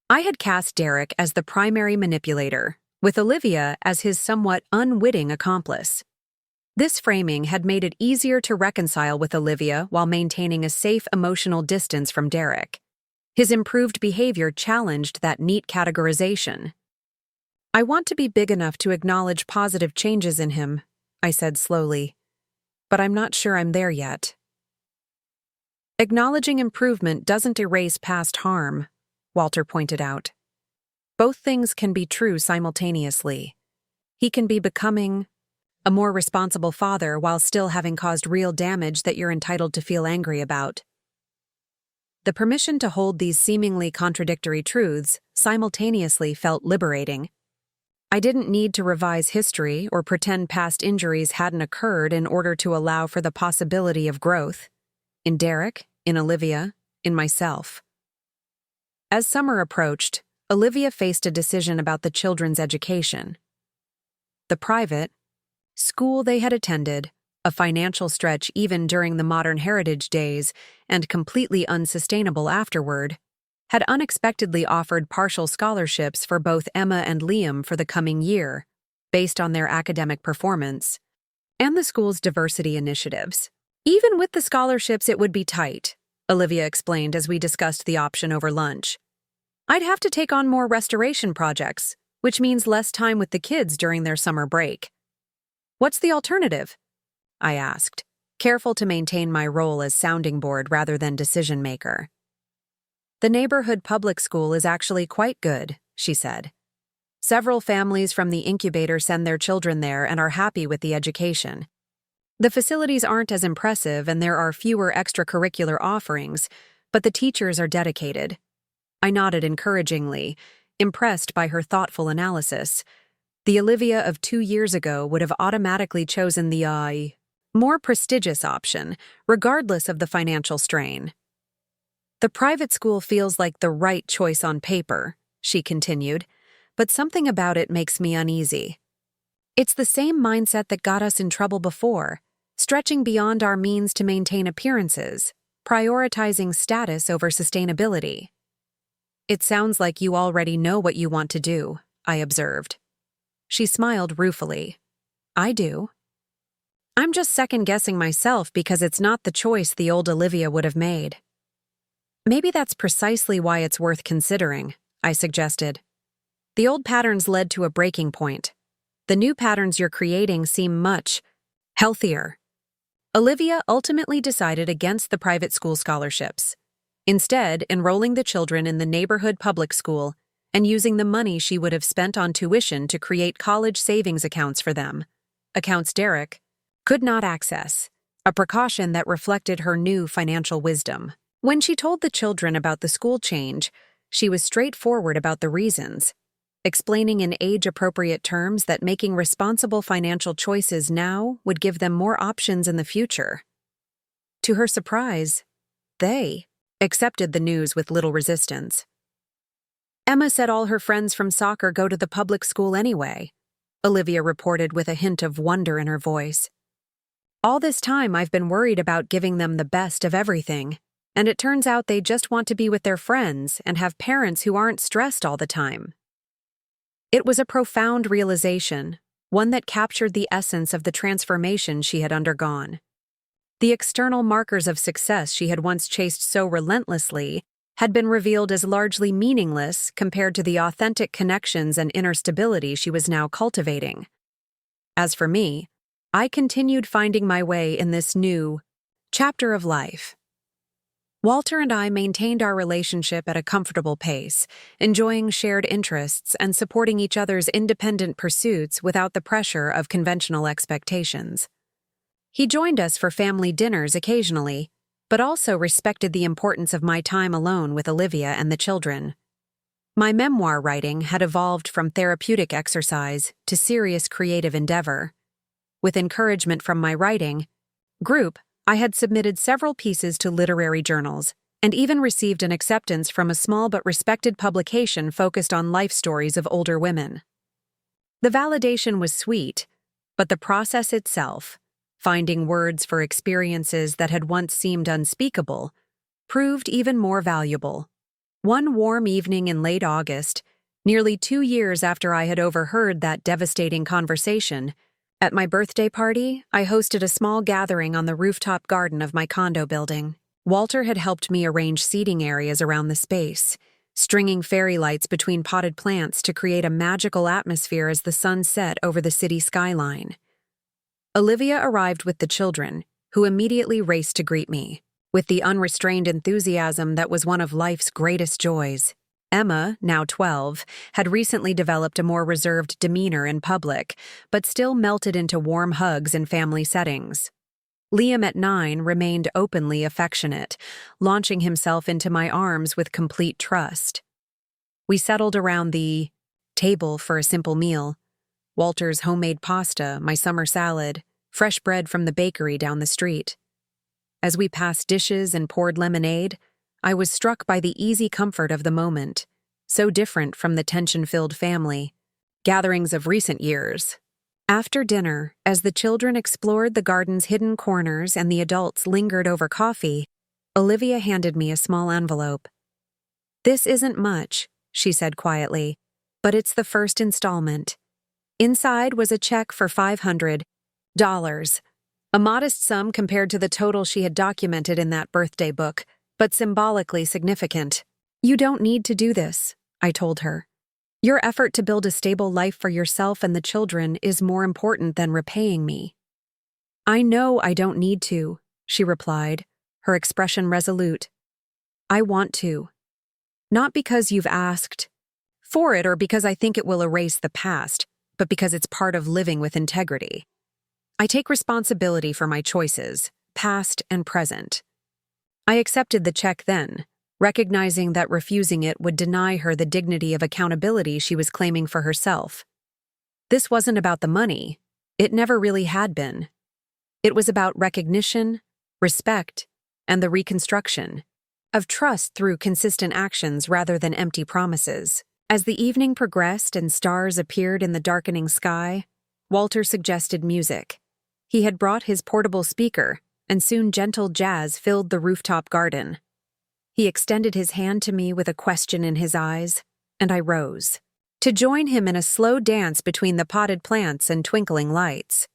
I had cast Derek as the primary manipulator, with Olivia as his somewhat unwitting accomplice. This framing had made it easier to reconcile with Olivia while maintaining a safe emotional distance from Derek. His improved behavior challenged that neat categorization. "I want to be big enough to acknowledge positive changes in him," I said slowly, "but I'm not sure I'm there yet." "Acknowledging improvement doesn't erase past harm," Walter pointed out. "Both things can be true simultaneously. He can be becoming a more responsible father while still having caused real damage that you're entitled to feel angry about." The permission to hold these seemingly contradictory truths simultaneously felt liberating. I didn't need to revise history or pretend past injuries hadn't occurred in order to allow for the possibility of growth. In Derek, in Olivia, in myself. As summer approached, Olivia faced a decision about the children's education. The private school they had attended, a financial stretch even during the modern heritage days and completely unsustainable afterward, had unexpectedly offered partial scholarships for both Emma and Liam for the coming year, based on their academic performance, and the school's diversity initiatives. "Even with the scholarships, it would be tight," Olivia explained as we discussed the option over lunch. I'd have to take on more restoration projects, which means less time with the kids during their summer break. What's the alternative? I asked, careful to maintain my role as sounding board rather than decision maker. The neighborhood public school is actually quite good, she said. Several families from the incubator send their children there and are happy with the education. The facilities aren't as impressive and there are fewer extracurricular offerings, but the teachers are dedicated. I nodded encouragingly, impressed by her thoughtful analysis. The Olivia of 2 years ago would have automatically chosen the more prestigious option, regardless of the financial strain. The private school feels like the right choice on paper, she continued, but something about it makes me uneasy. It's the same mindset that got us in trouble before, stretching beyond our means to maintain appearances, prioritizing status over sustainability. It sounds like you already know what you want to do, I observed. She smiled ruefully. I do. I'm just second-guessing myself because it's not the choice the old Olivia would have made. Maybe that's precisely why it's worth considering, I suggested. The old patterns led to a breaking point. The new patterns you're creating seem much healthier. Olivia ultimately decided against the private school scholarships, instead enrolling the children in the neighborhood public school and using the money she would have spent on tuition to create college savings accounts for them, accounts Derek could not access, a precaution that reflected her new financial wisdom. When she told the children about the school change, she was straightforward about the reasons, explaining in age-appropriate terms that making responsible financial choices now would give them more options in the future. To her surprise, they accepted the news with little resistance. Emma said all her friends from soccer go to the public school anyway, Olivia reported with a hint of wonder in her voice. All this time I've been worried about giving them the best of everything, and it turns out they just want to be with their friends and have parents who aren't stressed all the time. It was a profound realization, one that captured the essence of the transformation she had undergone. The external markers of success she had once chased so relentlessly had been revealed as largely meaningless compared to the authentic connections and inner stability she was now cultivating. As for me, I continued finding my way in this new chapter of life. Walter and I maintained our relationship at a comfortable pace, enjoying shared interests and supporting each other's independent pursuits without the pressure of conventional expectations. He joined us for family dinners occasionally, but also respected the importance of my time alone with Olivia and the children. My memoir writing had evolved from therapeutic exercise to serious creative endeavor. With encouragement from my writing group, I had submitted several pieces to literary journals and even received an acceptance from a small but respected publication focused on life stories of older women. The validation was sweet, but the process itself, finding words for experiences that had once seemed unspeakable, proved even more valuable. One warm evening in late August, nearly 2 years after I had overheard that devastating conversation, at my birthday party, I hosted a small gathering on the rooftop garden of my condo building. Walter had helped me arrange seating areas around the space, stringing fairy lights between potted plants to create a magical atmosphere as the sun set over the city skyline. Olivia arrived with the children, who immediately raced to greet me, with the unrestrained enthusiasm that was one of life's greatest joys. Emma, now 12, had recently developed a more reserved demeanor in public, but still melted into warm hugs in family settings. Liam, at 9, remained openly affectionate, launching himself into my arms with complete trust. We settled around the table for a simple meal: Walter's homemade pasta, my summer salad, fresh bread from the bakery down the street. As we passed dishes and poured lemonade, I was struck by the easy comfort of the moment, so different from the tension-filled family gatherings of recent years. After dinner, as the children explored the garden's hidden corners and the adults lingered over coffee, Olivia handed me a small envelope. "This isn't much," she said quietly, "but it's the first installment." Inside was a check for $500, a modest sum compared to the total she had documented in that birthday book, but symbolically significant. You don't need to do this, I told her. Your effort to build a stable life for yourself and the children is more important than repaying me. I know I don't need to, she replied, her expression resolute. I want to. Not because you've asked for it or because I think it will erase the past, but because it's part of living with integrity. I take responsibility for my choices, past and present. I accepted the check then, recognizing that refusing it would deny her the dignity of accountability she was claiming for herself. This wasn't about the money. It never really had been. It was about recognition, respect, and the reconstruction of trust through consistent actions rather than empty promises. As the evening progressed and stars appeared in the darkening sky, Walter suggested music. He had brought his portable speaker, and soon gentle jazz filled the rooftop garden. He extended his hand to me with a question in his eyes, and I rose, to join him in a slow dance between the potted plants and twinkling lights.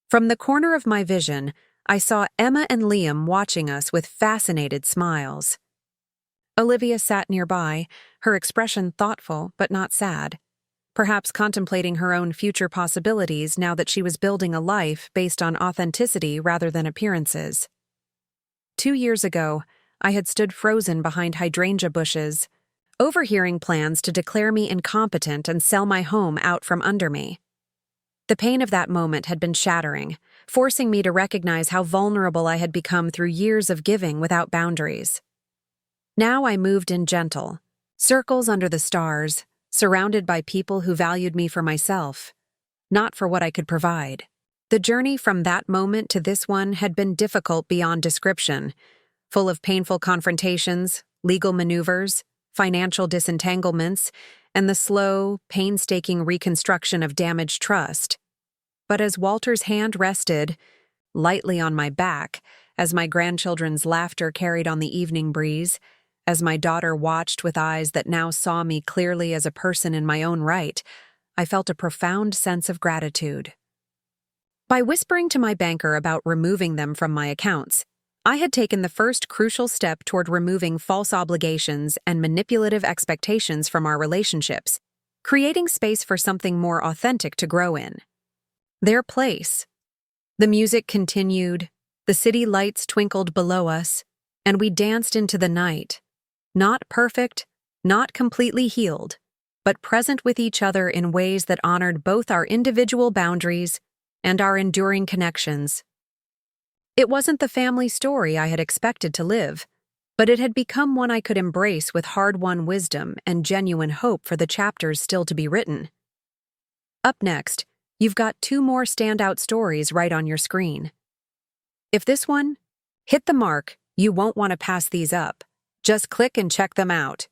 From the corner of my vision, I saw Emma and Liam watching us with fascinated smiles. Olivia sat nearby, her expression thoughtful but not sad, perhaps contemplating her own future possibilities now that she was building a life based on authenticity rather than appearances. 2 years ago, I had stood frozen behind hydrangea bushes, overhearing plans to declare me incompetent and sell my home out from under me. The pain of that moment had been shattering, forcing me to recognize how vulnerable I had become through years of giving without boundaries. Now I moved in gentle, circles under the stars, surrounded by people who valued me for myself, not for what I could provide. The journey from that moment to this one had been difficult beyond description, full of painful confrontations, legal maneuvers, financial disentanglements, and the slow, painstaking reconstruction of damaged trust. But as Walter's hand rested lightly on my back, as my grandchildren's laughter carried on the evening breeze, as my daughter watched with eyes that now saw me clearly as a person in my own right, I felt a profound sense of gratitude. By whispering to my banker about removing them from my accounts, I had taken the first crucial step toward removing false obligations and manipulative expectations from our relationships, creating space for something more authentic to grow in. Their place. The music continued, the city lights twinkled below us, and we danced into the night. Not perfect, not completely healed, but present with each other in ways that honored both our individual boundaries and our enduring connections. It wasn't the family story I had expected to live, but it had become one I could embrace with hard-won wisdom and genuine hope for the chapters still to be written. Up next, you've got 2 more standout stories right on your screen. If this one hit the mark, you won't want to pass these up. Just click and check them out.